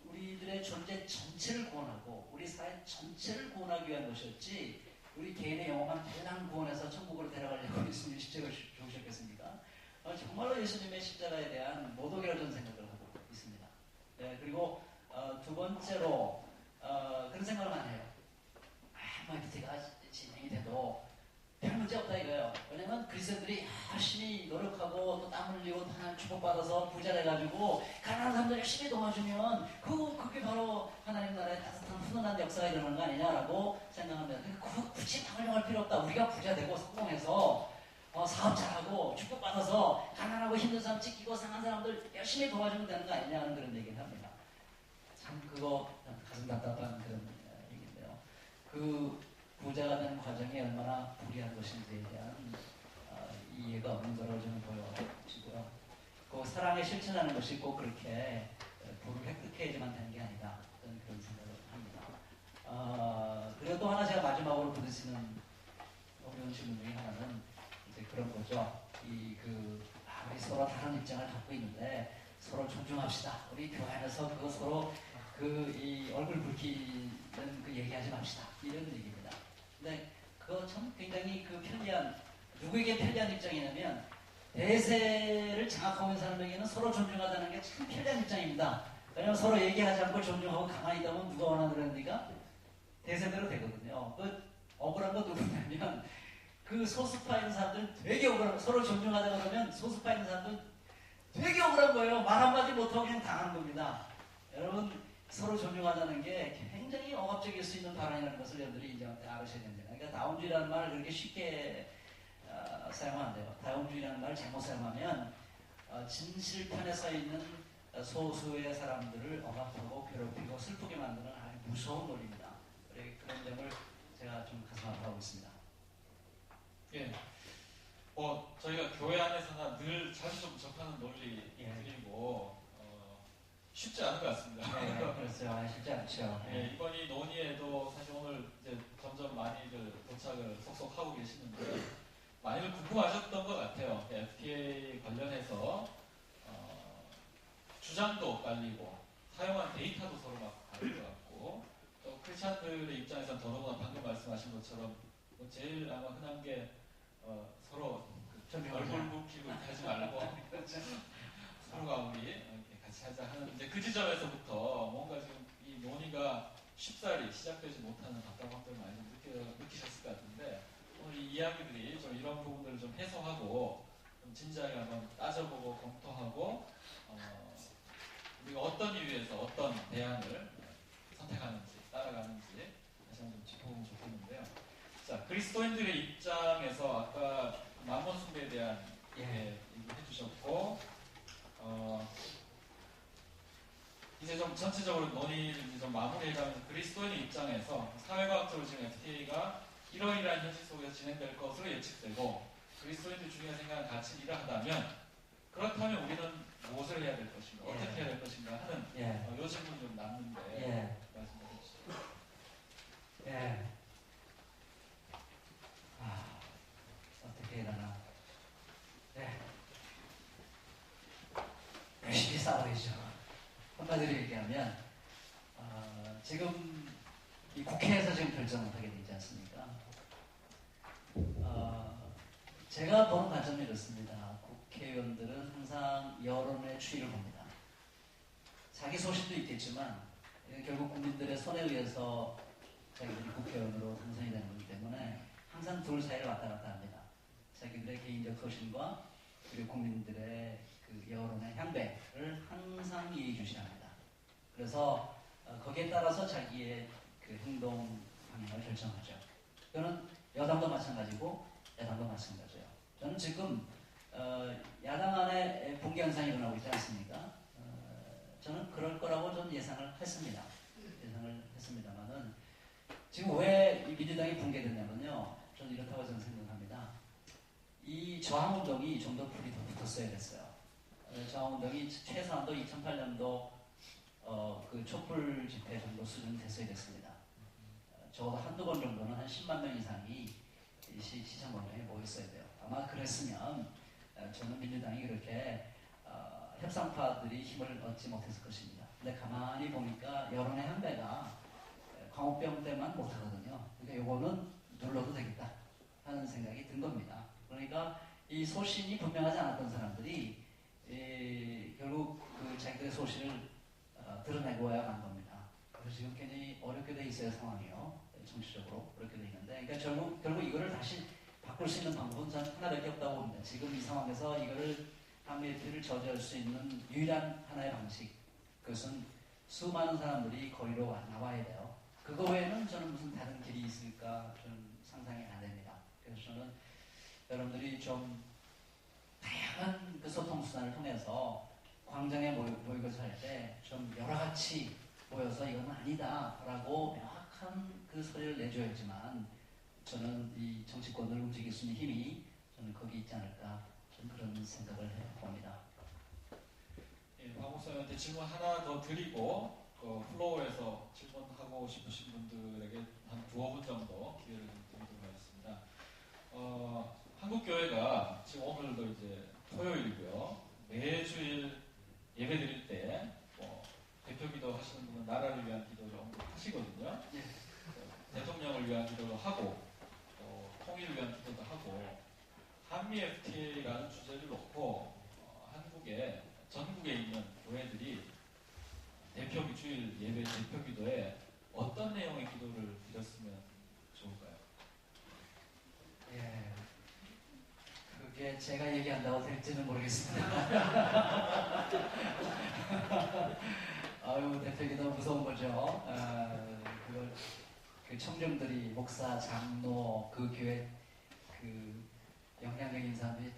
우리들의 존재 전체를 구원하고 우리 사회 전체를 구원하기 위한 것이었지 우리 개인의 영혼만 대량 구원해서 천국으로 데려가려고 예수님이 십자가를 죽으셨겠습니까? 정말로 예수님의 십자가에 대한 모독이라고 저는 생각을 하고 있습니다. 그리고 두 번째로 그런 생각을 많이 해요. FTA가 진행이 돼도 별 문제 없다 이거예요. 왜냐면 그리스도인들이 열심히 노력하고 또 땀 흘리고 또 하나님 축복받아서 부자 돼가지고 가난한 사람들 열심히 도와주면 그게 바로 하나님 나라의 따뜻한 훈훈한 역사가 일어나는 거 아니냐라고 생각합니다. 그러니까 굳이 탕을용할 필요 없다. 우리가 부자 되고 성공해서 사업 잘하고 축복받아서 가난하고 힘든 사람 지키고 상한 사람들 열심히 도와주면 되는 거 아니냐는 그런 얘기를 합니다. 참 그거 가슴 답답한 그런 얘기인데요. 그 부자가 되는 과정이 얼마나 불리한 것인지에 대한 이해가 없는 거라고 저는 보여지고요. 그 사랑에 실천하는 것이 꼭 그렇게 부를 획득해야지만 되는 게 아니다. 저는 그런 생각을 합니다. 부딪히는 어려운 질문 중에 하나는 이제 그런 거죠. 우리 서로 다른 입장을 갖고 있는데 서로 존중합시다. 우리 교회 안에서 그 서로 이 얼굴 붉히는 그 얘기하지 맙시다. 이런 얘기입니다. 근데 그거 참 굉장히 누구에게 편리한 입장이냐면 대세를 장악하고 있는 사람에게는 서로 존중하자는 게 참 편리한 입장입니다. 왜냐면 서로 얘기하지 않고 존중하고 가만히 있다면 누가 원하는 그러니까 대세대로 되거든요. 억울한 건 누구냐면 그 소수파 있는 사람들은 되게 억울하고 서로 존중하자 그러면 소수파 있는 사람들은 되게 억울한 거예요. 말 한마디 못하고 그냥 당하는 겁니다. 여러분 서로 존중하자는 게 굉장히 억압적일 수 있는 발언이라는 것을 여러분들이 알으셔야 됩니다. 그러니까 다운주의라는 말을 그렇게 쉽게 사용하면 안 돼요. 다운주의라는 말을 잘못 사용하면 진실편에 서 있는 소수의 사람들을 억압하고 괴롭히고 슬프게 만드는 아주 무서운 논리입니다. 그런 점을 제가 좀 가슴 아파하고 있습니다. 예. 저희가 교회 안에서나 늘 자주 좀 접하는 논리들이고 쉽지 않은 것 같습니다. 네, 그렇죠. 쉽지 않죠. 예, 이번 이 논의에도 사실 오늘 이제 점점 많이들 도착을 속속 하고 계시는데 많이들 궁금하셨던 것 같아요. FTA 관련해서 주장도 엇갈리고 사용한 데이터도 서로 막 다른 것 같고 또 크리스찬들의 입장에서는 더더구나 방금 말씀하신 것처럼 제일 아마 흔한 게 서로 얼굴 붉히고 하지 말고 서로가 우리 이렇게 같이 하자 하는 이제 그 지점에서부터 뭔가 지금 이 논의가 쉽사리 시작되지 못하는 답답함들을 많이 좀 느끼셨을 것 같은데 오늘 이 이야기들이 좀 이런 부분들을 좀 해소하고 좀 진지하게 한번 따져보고 검토하고 우리가 어떤 이유에서 어떤 대안을 선택하는지 따라가는지 다시 한번 좀 짚어보면 좋겠는데요. 자, 그리스도인들의 입장에서 아까 만원 숭배에 대한 얘기해 주셨고 이제 좀 전체적으로 논의를 좀 마무리해가면서 그리스도인의 입장에서 사회과학적으로 지금 FTA가 이러이러한 현실 속에서 진행될 것으로 예측되고 그리스도인들 중에 생각하는 가치는 이러하다면 그렇다면 우리는 무엇을 해야 될 것인가 어떻게 해야 될 것인가 하는 요 질문이 좀 남는데 말씀해 주시죠. 어떻게 해야 되나. 열심히 싸워야죠. 한마디로 얘기하면 지금 이 국회에서 지금 결정을 하게 되지 않습니까? 제가 보는 관점이 이렇습니다. 국회의원들은 항상 여론의 추이를 봅니다. 자기 소신도 있겠지만 결국 국민들의 손에 의해서 자기들이 국회의원으로 당선이 되는 거기 때문에 항상 둘 사이를 왔다 갔다 합니다. 자기들의 개인적 소신과 그리고 국민들의 그 여론의 향배를 항상 예의주시합니다. 그래서 거기에 따라서 자기의 그 행동 방향을 결정하죠. 저는 여당도 마찬가지고 야당도 마찬가지예요. 저는 지금 야당 안에 붕괴 현상이 일어나고 있지 않습니까? 저는 그럴 거라고 좀 예상을 했습니다만은 지금 왜 이 민주당이 붕괴됐냐면요. 저는 이렇다고 저는 생각합니다. 이 저항운동이 좀 더 불이 더 붙었어야 됐어요. 저항운동이 최소한도 2008년도 그 촛불 집회 정도 수준 됐어야 됐습니다. 적어도 한두 번 정도는 한 10만 명 이상이 시장 공장에 모였어야 돼요. 아마 그랬으면 저는 민주당이 그렇게 협상파들이 힘을 얻지 못했을 것입니다. 근데 가만히 보니까 여론의 향배가 광우병 때만 못하거든요. 그러니까 요거는 눌러도 되겠다 하는 생각이 든 겁니다. 그러니까 이 소신이 분명하지 않았던 사람들이 결국 그 자기들의 소신을 드러내고야 만 겁니다. 그래서 지금 굉장히 어렵게 돼 있어요, 상황이요. 정치적으로 어렵게 돼 있는데, 그러니까 결국 이거를 다시 바꿀 수 있는 방법은 저는 하나밖에 없다고 봅니다. 지금 이 상황에서 이거를 한미FTA를 저지할 수 있는 유일한 하나의 방식, 그것은 수많은 사람들이 거리로 나와야 돼요. 그거 외에는 저는 무슨 다른 길이 있을까 좀 상상이 안 됩니다. 그래서 저는 여러분들이 좀 다양한 그 소통 수단을 통해서 광장에 모이고자 할 때 좀 여러 가지 모여서 이건 아니다라고 명확한 그 소리를 내줘야지만 저는 이 정치권을 움직일 수 있는 힘이 저는 거기 있지 않을까 좀 그런 생각을 해봅니다. 박 목사님한테 질문 하나 더 드리고 플로어에서 질문하고 싶으신 분들에게 한 2~5분 정도 기회를 드리도록 교회가 지금 오늘도 이제 토요일이고요. 매주일 예배 드릴 때 대표기도 하시는 분은 나라를 위한 기도를 하시거든요. 예. 대통령을 위한 기도도 하고 통일을 위한 기도도 하고 한미 FTA라는 주제를 놓고 한국의 전국에 있는 교회들이 주일 예배 대표기도에 어떤 내용의 기도를 드렸으면 좋을까요? 예. 그게 제가 얘기한다고 될지는 모르겠습니다. 아유, 대표기도 무서운 거죠. 그걸 그 청중들이 목사, 장로, 그 교회 그 영향력인 사람들이 다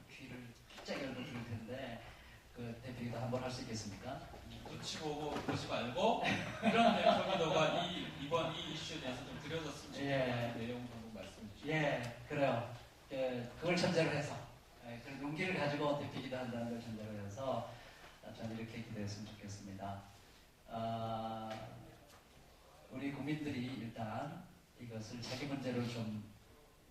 귀를 활짝 열고 들을 텐데 그 대표기도 한번 할 수 있겠습니까? 눈치 보고 그러지 말고 이런 대표기도가 이번 이 이슈에 대해서 좀 드려졌으면 좋겠다는 내용 한번 말씀해 주시죠. 예, 그래요. 그걸 전제로 해서 그런 용기를 가지고 대표기도 한다는 걸 전제로 해서 저는 이렇게 기도했으면 좋겠습니다. 우리 국민들이 일단 이것을 자기 문제로 좀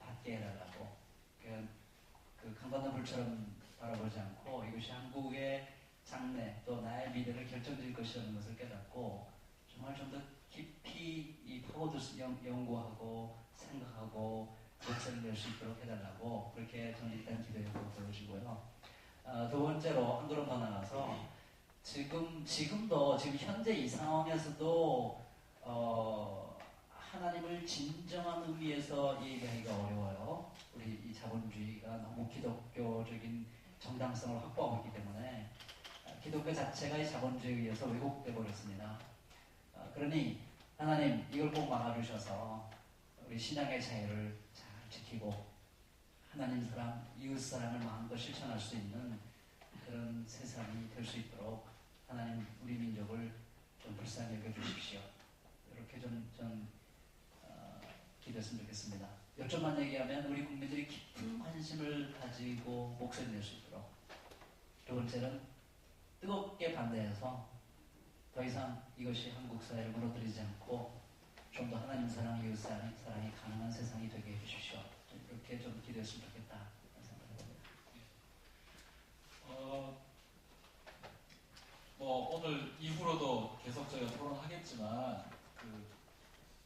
받게 해달라고 그 강건한 불처럼 바라보지 않고 이것이 한국의 장래 또 나의 미래를 결정질 것이라는 것을 깨닫고 정말 좀 더 깊이 파고들수 연구하고 생각하고 결정을 낼 수 있도록 해달라고 그렇게 저는 일단 기도해보고 보여주고요. 두 번째로 한 걸음 더 나가서 지금도 현재 이 상황에서도 하나님을 진정한 의미에서 얘기하기가 어려워요. 우리 이 자본주의가 너무 기독교적인 정당성을 확보하고 있기 때문에 기독교 자체가 이 자본주의에 의해서 왜곡돼 버렸습니다. 그러니 하나님 이걸 꼭 막아주셔서 우리 신앙의 자유를 잘 지키고 하나님 사랑, 이웃 사랑을 마음껏 실천할 수 있는 그런 세상이 될 수 있도록 하나님 우리 민족을 좀 불쌍히 여겨주십시오. 이렇게 좀 기도했으면 좋겠습니다. 요점만 얘기하면 우리 국민들이 깊은 관심을 가지고 목소리 낼 수 있도록 두 번째는 뜨겁게 반대해서 더 이상 이것이 한국 사회를 무너뜨리지 않고 좀 더 하나님 사랑, 이웃 사랑이 가능한 세상이 되게 해주십시오. 이렇게 좀 기도했으면 좋겠다 생각합니다. 오늘 이후로도 계속 저희가 토론하겠지만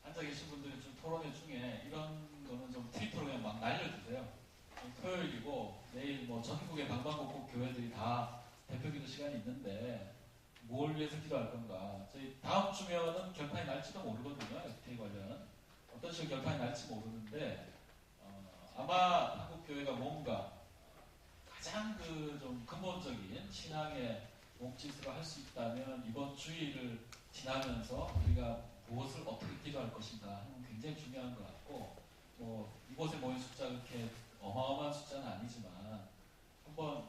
앉아 계신 분들이 좀 토론회 중에 이런 거는 좀 트위터로 그냥 막 날려주세요. 토요일이고 내일 전국의 방방곡곡 교회들이 다 대표기도 시간이 있는데 뭘 위해서 기도할 건가. 저희 다음 주면은 결판이 날지도 모르거든요. FTA 관련 어떤 식으로 결판이 날지 모르는데 아마 한국 교회가 뭔가 가장 좀 근본적인 신앙의 몸짓으로 할 수 있다면 이번 주일을 지나면서 우리가 무엇을 어떻게 기도할 것인가 하는 굉장히 중요한 것 같고 이곳에 모인 숫자 그렇게 어마어마한 숫자는 아니지만 한번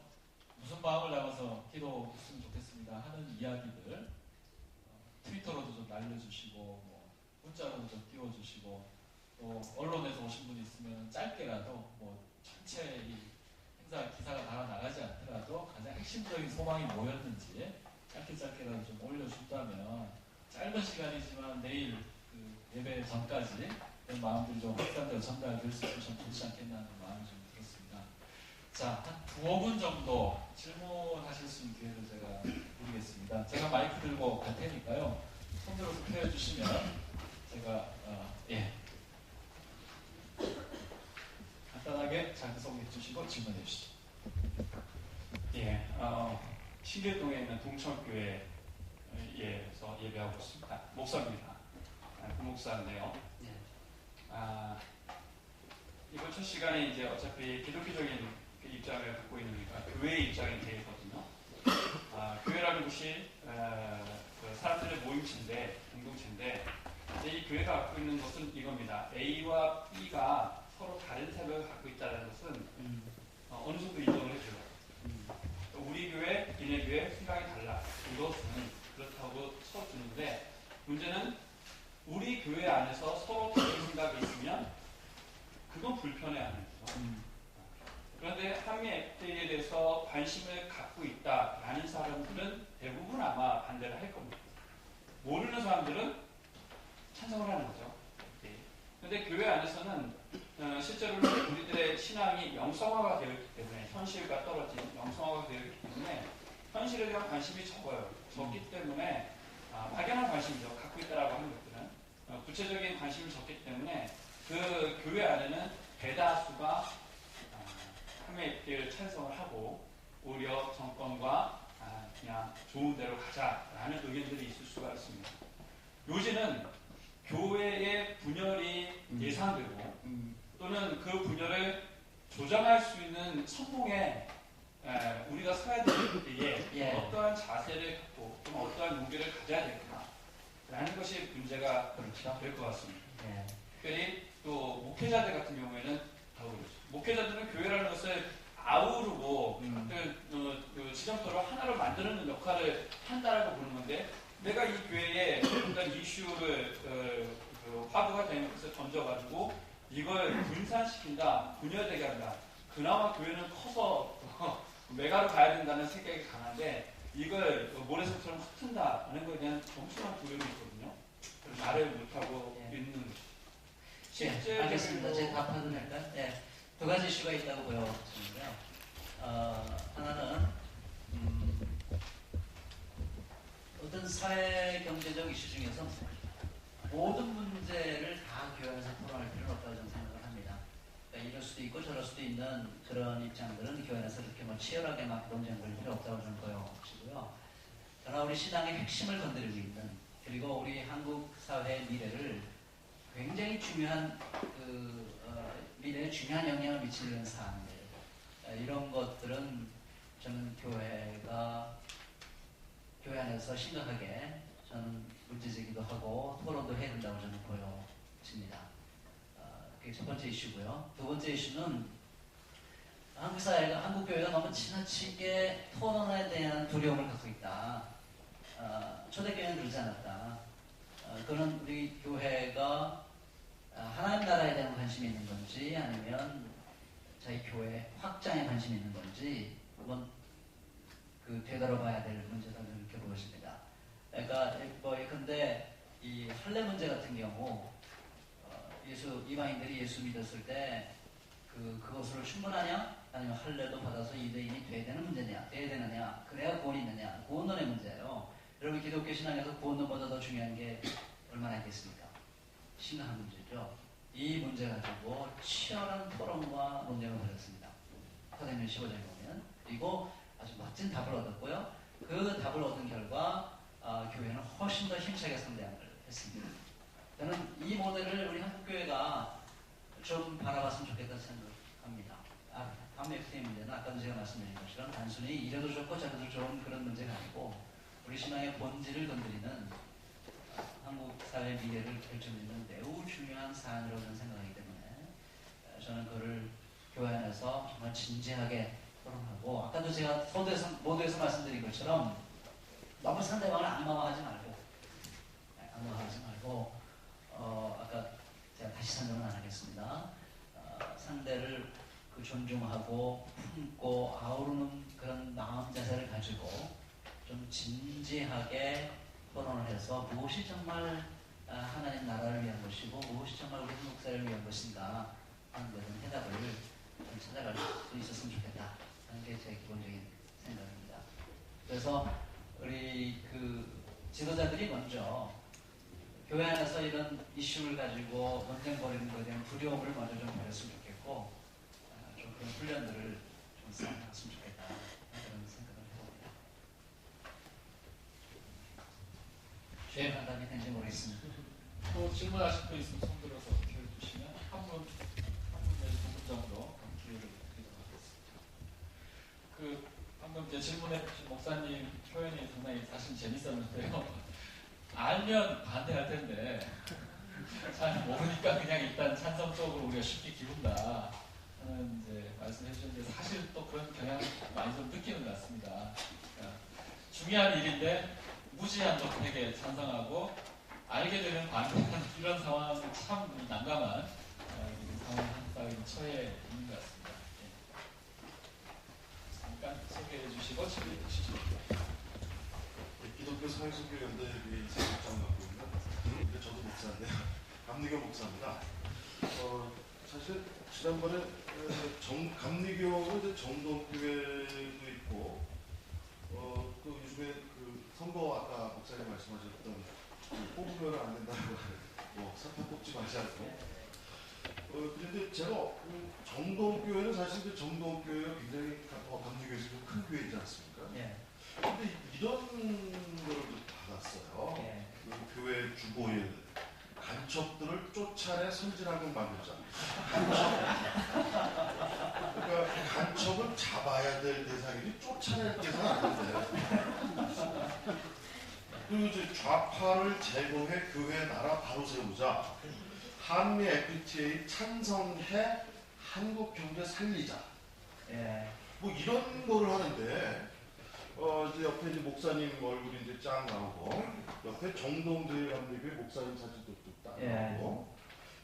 무슨 마음을 담아서 기도했으면 좋겠습니다 하는 이야기들 트위터로도 좀 날려주시고 문자로도 좀 띄워주시고 또 언론에서 오신 분이 있으면 짧게라도 전체 이 행사 기사가 다 나가지 않더라도 가장 핵심적인 소망이 뭐였는지 짧게라도 좀 올려준다면 짧은 시간이지만 내일 예배 전까지 그런 마음들 좀 확산되어 전달될 수 있으면 좀 좋지 않겠나는 마음이 좀 들었습니다. 자, 한 두어 분 정도 질문하실 수 있는 기회를 제가 드리겠습니다. 제가 마이크 들고 갈 테니까요. 손들어서 표해 주시면 제가 간단하게 자기소개해 주시고 질문해 주시죠. 신길동에 있는 동천교회에서 예배하고 있습니다. 목사입니다. 부목사인데요. 이번 첫 시간에 이제 어차피 기독교적인 그 입장을 갖고 있으니까 교회의 입장이 되거든요. 교회라는 것이 그 사람들의 모임체인데, 공동체인데, 이제 이 교회가 갖고 있는 것은 이겁니다. A와 B가 서로 다른 생각을 갖고 있다는 것은 어느 정도 인정을 해줘요. 우리 교회, 니네 교회 생각이 달라. 이것은 그렇다고 쳐주는데 문제는 우리 교회 안에서 서로 다른 생각이 있으면 그건 불편해하는 거죠. 그런데 한미 FTA에 대해서 관심을 갖고 있다라는 사람들은 대부분 아마 반대를 할 겁니다. 모르는 사람들은 찬성을 하는 거죠. 근데 교회 안에서는 실제로 우리들의 신앙이 영성화가 되어 있기 때문에 현실과 떨어진 영성화가 되어 있기 때문에 현실에 대한 관심이 적기 때문에 막연한 관심이죠. 갖고 있다라고 하는 것들은 구체적인 관심이 적기 때문에 그 교회 안에는 대다수가 함의FTA를 찬성을 하고 오히려 정권과 그냥 좋은 대로 가자라는 의견들이 있을 수가 있습니다. 요지는 교회의 분열이 예상되고 또는 그 분열을 조장할 수 있는 선봉에 우리가 서야 될 때에 예. 어떠한 자세를 갖고 좀 어떠한 용기를 가져야 될까라는 것이 문제가 그렇죠. 될 것 같습니다. 예. 특별히 또 목회자들 같은 경우에는 더 그렇죠. 목회자들은 교회라는 것을 아우르고 그 지점토를 하나로 만드는 역할을 한다라고 보는 건데 내가 이 교회에 어떤 이슈를 화두가 되는 것을 던져가지고 이걸 분산시킨다, 분열되게 한다. 그나마 교회는 커서 메가로 가야 된다는 생각이 강한데 이걸 모래성처럼 흩은다는 것에 대한 엄청난 두려움이 있거든요. 말을 못하고 예. 있는 거죠. 예, 알겠습니다. 제가 답하도 될까요? 예. 두 가지 이슈가 있다고 보여지는데요. 하나는 어떤 사회 경제적 이슈 중에서 모든 문제를 다 교회에서 토론할 필요는 없다고 저는 생각을 합니다. 그러니까 이럴 수도 있고 저럴 수도 있는 그런 입장들은 교회에서 그렇게 뭐 치열하게 막 논쟁 벌일 필요 없다고 저는 보여지고요. 그러나 우리 신앙의 핵심을 건드리고 있는 그리고 우리 한국 사회의 미래를 굉장히 중요한 미래에 중요한 영향을 미치는 사안들 이런 것들은 저는 교회 안에서 심각하게 저는 문제제기도 하고 토론도 해야 된다고 저는 보여집니다. 그게 첫 번째 이슈고요. 두 번째 이슈는 한국 교회가 너무 지나치게 토론에 대한 두려움을 갖고 있다. 초대교회는 그러지 않았다. 그는 우리 교회가 하나님 나라에 대한 관심이 있는 건지 아니면 저희 교회 확장에 관심이 있는 건지 한번 되돌아봐야 될 문제라고 이렇게 보여집니다. 그러니까 근데 이 할례 문제 같은 경우 이방인들이 예수 믿었을 때 그것으로 충분하냐? 아니면 할례도 받아서 유대인이 돼야 되는 문제냐? 돼야 되느냐? 그래야 구원이 있느냐? 구원론의 문제예요. 여러분 기독교 신앙에서 구원론보다 더 중요한 게 얼마나 있겠습니까? 심각한 문제죠. 이 문제 가지고 치열한 토론과 논쟁을 벌였습니다. 사도행전 15장에 보면. 그리고 아주 멋진 답을 얻었고요. 그 답을 얻은 결과 교회는 훨씬 더 힘차게 상대함을 했습니다. 저는 이 모델을 우리 한국교회가 좀 바라봤으면 좋겠다는 생각합니다. 함의FTA 문제는 아까도 제가 말씀드린 것처럼 단순히 이래도 좋고 저래도 좋은 그런 문제가 아니고 우리 신앙의 본질을 건드리는 한국 사회의 미래를 결정짓는 매우 중요한 사안이라고 저는 생각하기 때문에 저는 그를 교회 안에서 정말 진지하게 토론하고 아까도 제가 모두에서 말씀드린 것처럼 너무 상대방을 악마화하지 말고 아까 제가 다시 설명은 안 하겠습니다. 상대를 존중하고 품고 아우르는 그런 마음 자세를 가지고 좀 진지하게 토론을 해서 무엇이 정말 하나님 나라를 위한 것이고 무엇이 정말 우리 한국 사회를 위한 것인가 하는 것은 해답을 좀 찾아갈 수 있었으면 좋겠다 하는 게 제 기본적인 생각입니다. 그래서 우리 지도자들이 먼저 교회 안에서 이런 이슈를 가지고 논쟁 벌이는 것에 대한 두려움을 먼저 좀 버렸으면 좋겠고 좀 그런 훈련들을 좀 쌓아놨으면 좋겠다 그런 생각을 해봅니다. 답이 된지 모르겠습니다. 또 질문하실 분 있으면 손 들어서 기회를 주시면 한 분 내지 두 분 정도 기회를 드리도록 하겠습니다. 방금 제 질문해 주신 목사님 표현이 상당히 사실 재밌었는데요. 알면 반대할 텐데 잘 모르니까 그냥 일단 찬성 쪽으로 우리가 쉽게 기운다 하는 이제 말씀해 주셨는데 사실 또 그런 경향을 많이 좀 느끼는 것 같습니다. 그러니까 중요한 일인데 무지한 정책에 찬성하고 알게 되면 반대하는 이런 상황은 참 난감한 상황에 한국사회가 처해 있는 것 같습니다. 잠깐 소개해 주시고 질문해 주시죠. 기독교 사회선교연대회 위에 이사국장 맡고 있는 저도 목사인데요. 감리교 목사입니다. 사실 지난번에 감리교는 이제 정동교회도 있고 또 요즘에 그 선거 아까 목사님 말씀하셨던 뽑으면 안 된다고 뭐 사탕 뽑지 마시라고. 그런데 제가 정동교회는 사실 그 정동교회가 굉장히 감리교회에서 좀 큰 교회이지 않습니까? 예. 근데 이런 거를 받았어요. 예. 그 교회 주보에 간첩들을 쫓아내 선진학을 만들자. 그러니까 간첩을 잡아야 될 대상이지 쫓아낼 대상은 아닌데. 그리고 이제 좌파를 제거해 교회 나라 바로 세우자. 한미 FTA 찬성해 한국 경제 살리자. 예. 뭐 이런 거를 하는데 이제 옆에 이제 목사님 얼굴이 이제 쫙 나오고 옆에 정동재 감독의 목사님 사진도 딱 나오고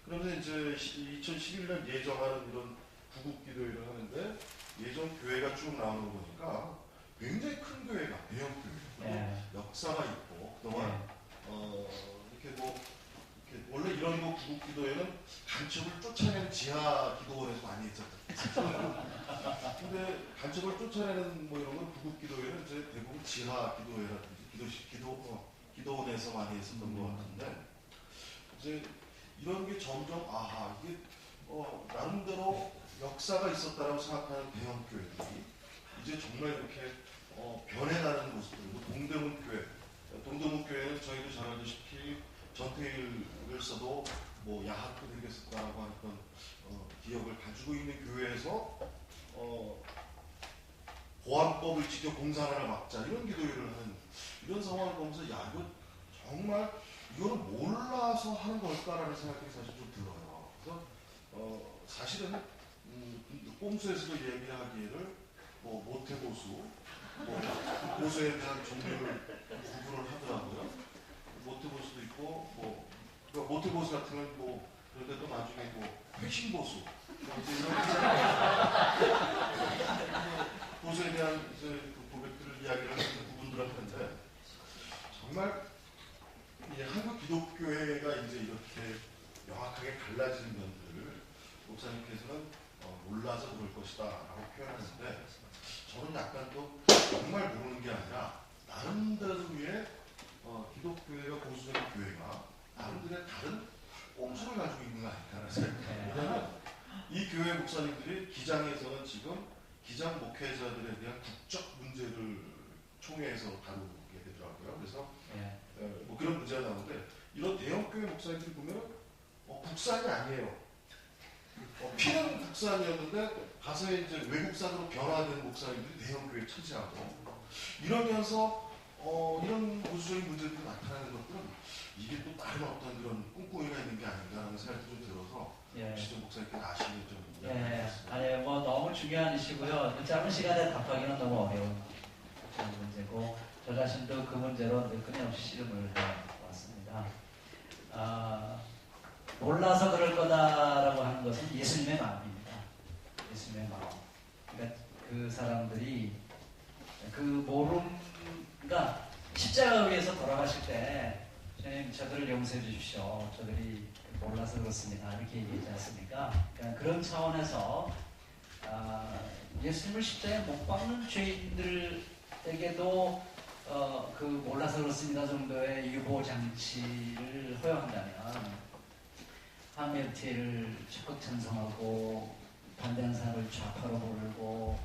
그러면서 이제 2011년 예정하는 이런 구국기도회를 하는데 예정 교회가 쭉 나오는 거 보니까 굉장히 큰 교회가 대형 교회 역사가 있고 그동안 이렇게 뭐 이렇게 원래 이런 거 구국기도회는 간첩을 쫓아내는 지하 기도원에서 많이 했었거든요. 근데 간첩을 쫓아내는 뭐 이런 건 구국기도회는 이제 대부분 지하 기도회라든지 기도원에서 많이 했었던 것 같은데 이제 이런 게 점점 이게 나름대로 역사가 있었다라고 생각하는 대형 교회들이 이제 정말 이렇게 변해가는 모습들. 동대문 교회는 저희도 잘 알다시피 전태일을 써도 뭐 야학도 되겠었다라고 하는 기억을 가지고 있는 교회에서 보안법을 지켜 공산화를 막자 이런 기도회를 하는 이런 상황을 보면서 야 이거 정말 이거는 몰라서 하는 걸까라는 생각이 사실 좀 들어요. 그래서 사실은 꼼수에서도 얘기하기를 뭐 모태보수 보수에 대한 종류를 구분을 하더라고요. 모태보수도 있고 그러니까 모태보수 같은 건 뭐 그런데도 나중에 뭐 회심보수 이런 보수에 대한 이제 그 고백들을 이야기를 하는 부분들을 하는데 정말 이제 한국 기독교회가 이제 이렇게 명확하게 갈라지는 면들을 목사님께서는 몰라서 그럴 것이다 라고 표현하는데 저는 약간 또 정말 모르는 게 아니라 나름대로의 기독교회가 보수적인 교회가 나름대로의 다른 꼼수를 가지고 있는 거 아닐까라는 생각이 듭니다. 왜냐하면 이 교회 목사님들이 기장에서는 지금 기장 목회자들에 대한 국적 문제를 총회에서 다루게 되더라고요. 그래서 뭐 그런 문제가 나오는데 이런 대형 교회 목사님들이 보면 국산이 아니에요. 피는 국산이었는데 가서 이제 외국산으로 변화된 목사님들이 대형 교회에 차지하고 이러면서 이런 보수적인 문제들이 나타나는 것들은 이게 또 다른 어떤 그런 꿍꿍이가 있는 게 아닌가라는 생각이 좀 들어서 시정 목사님께서 아시는 좀 아니 뭐 너무 중요한 이슈고요. 그 짧은 시간에 답하기는 너무 어려운 문제고 저 자신도 그 문제로 끊임없이 씨름을 해왔습니다. 몰라서 그럴 거다라고 하는 것은 예수님의 마음입니다. 예수님의 마음. 그러니까 그 사람들이 그 그러니까 십자가 위에서 돌아가실 때 주님 저들을 용서해 주십시오. 저들이 몰라서 그렇습니다. 이렇게 얘기하지 않습니까? 그러니까 그런 차원에서 예수님을 십자가에 못 박는 죄인들에게도 그 몰라서 그렇습니다 정도의 유보 장치를 허용한다면 한미 FTA를 적극 찬성하고 반대하는 사람을 좌파로 부르고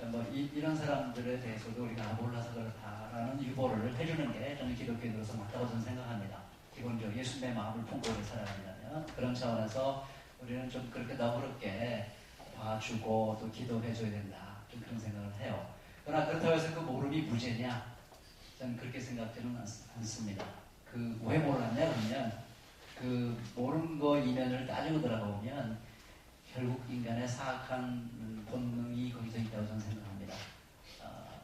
뭐 이런 사람들에 대해서도 우리가 몰라서 그렇다라는 유보를 해주는 게 저는 기독교인으로서 맞다고 저는 생각합니다. 기본적으로 예수님의 마음을 품고 살아간다면 그런 차원에서 우리는 좀 그렇게 너그럽게 봐주고 또 기도해줘야 된다. 좀 그런 생각을 해요. 그러나 그렇다고 해서 그 모름이 무죄냐? 저는 그렇게 생각되는 않습니다. 그 왜 몰랐냐 그러면 그 모르는 거 이면을 따지고 들어가보면 결국 인간의 사악한 본능이 거기서 있다고 저는 생각합니다.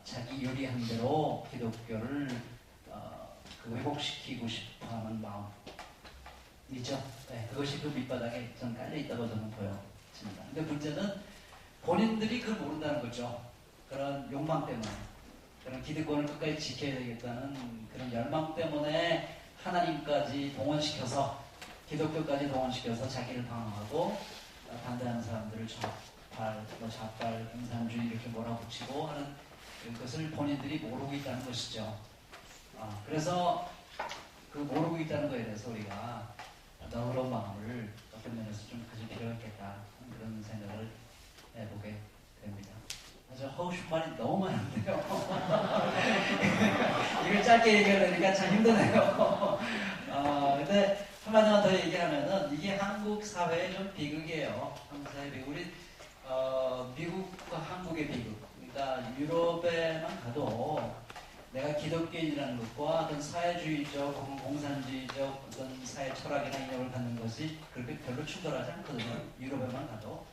자기 요리한 대로 기독교를 회복시키고 싶어하는 마음 있죠? 네, 그것이 그 밑바닥에 전 깔려있다고 저는 보여집니다. 근데 문제는 본인들이 그걸 모른다는 거죠. 그런 욕망 때문에 그런 기득권을 끝까지 지켜야 되겠다는 그런 열망 때문에 하나님까지 동원시켜서 기독교까지 동원시켜서 자기를 방어하고 반대하는 사람들을 좌빨, 공산주의 이렇게 몰아붙이고 하는 그것을 본인들이 모르고 있다는 것이죠. 그래서 그 모르고 있다는 것에 대해서 우리가 너그러운 마음을 어떤 면에서 좀 가질 필요가 있겠다 그런 생각을 해보게 됩니다. 저 하고 싶은 말이 너무 많은데요. 이걸 짧게 얘기하려니까 참 힘드네요. 근데 한마디만 더 얘기하면은 이게 한국 사회의 좀 비극이에요. 한국 사회 비극. 우리 미국과 한국의 비극. 그러니까 유럽에만 가도 내가 기독교인이라는 것과 어떤 사회주의적, 공산주의적 어떤 사회 철학이나 이념을 갖는 것이 그렇게 별로 충돌하지 않거든요. 유럽에만 가도.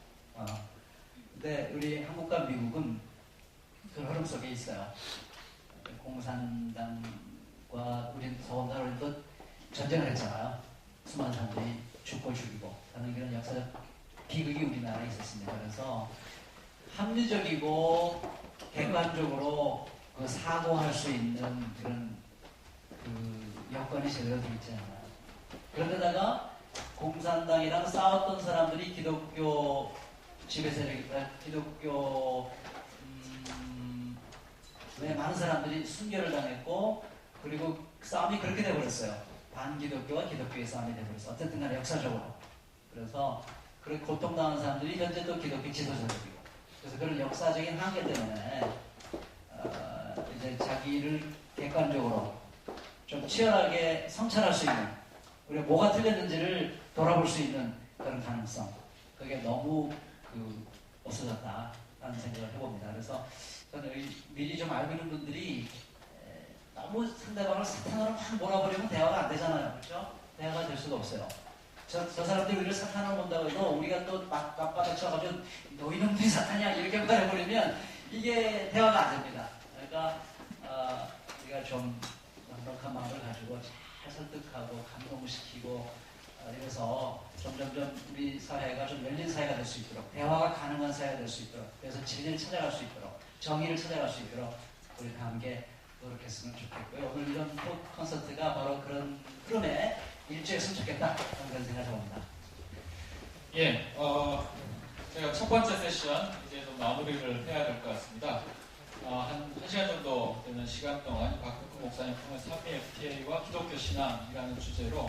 근데 우리 한국과 미국은 그 흐름 속에 있어요. 공산당과 우리 더군다나 우리도 전쟁을 했잖아요. 수많은 사람들이 죽고 죽이고 하는 그런 역사적 비극이 우리나라에 있었습니다. 그래서 합리적이고 객관적으로 그 사고할 수 있는 그런 그 여건이 제대로 되어 있지 않아요. 그런데다가 공산당이랑 싸웠던 사람들이 기독교 지배 세력이다. 기독교 왜 많은 사람들이 순교를 당했고 그리고 싸움이 그렇게 돼버렸어요. 반기독교와 기독교의 싸움이 돼버렸어요. 어쨌든 간에 역사적으로. 그래서 그렇게 고통당한 사람들이 현재 또 기독교 지도자들이고 그래서 그런 역사적인 한계 때문에 이제 자기를 객관적으로 좀 치열하게 성찰할 수 있는 우리가 뭐가 틀렸는지를 돌아볼 수 있는 그런 가능성 그게 너무 없어졌다라는 생각을 해봅니다. 그래서 저는 미리 좀 알고 있는 분들이 너무 상대방을 사탄으로 막 몰아버리면 대화가 안 되잖아요. 그렇죠? 대화가 될 수가 없어요. 저 사람들이 우리를 사탄으로 본다고 해도 우리가 또 맞받아 쳐가지고 너 이놈들이 사탄이야 이렇게 말해버리면 이게 대화가 안 됩니다. 그러니까 우리가 좀 넉넉한 마음을 가지고 잘 설득하고 감동시키고 이래서 점점점 우리 사회가 좀 열린 사회가 될 수 있도록 대화가 가능한 사회가 될 수 있도록 그래서 진리를 찾아갈 수 있도록 정의를 찾아갈 수 있도록 우리 다 함께 노력했으면 좋겠고요. 오늘 이런 콘서트가 바로 그런 흐름에 일조했으면 좋겠다 그런 생각을 합니다. 예, 제가 첫 번째 세션 이제 좀 마무리를 해야 될 것 같습니다. 한 1시간 정도 되는 시간 동안 박덕흠 목사님 통해서 한미 FTA와 기독교 신앙이라는 주제로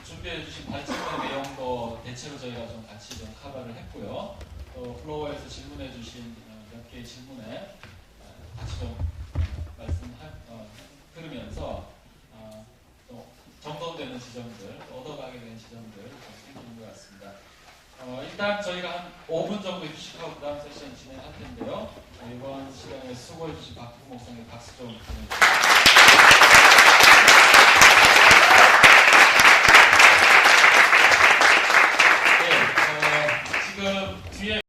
준비해 주신 발전의 내용도 대체로 저희가 좀 같이 좀 커버를 했고요. 또 플로어에서 질문해 주신 몇 개의 질문에 같이 좀 들으면서 또 정돈되는 지점들, 얻어가게 되는 지점들 생기는 것 같습니다. 일단 저희가 한 5분 정도 휴식하고 그 다음 세션 진행할 텐데요. 이번 시간에 수고해 주신 박덕흠 목사님 박수 좀 보내주세요.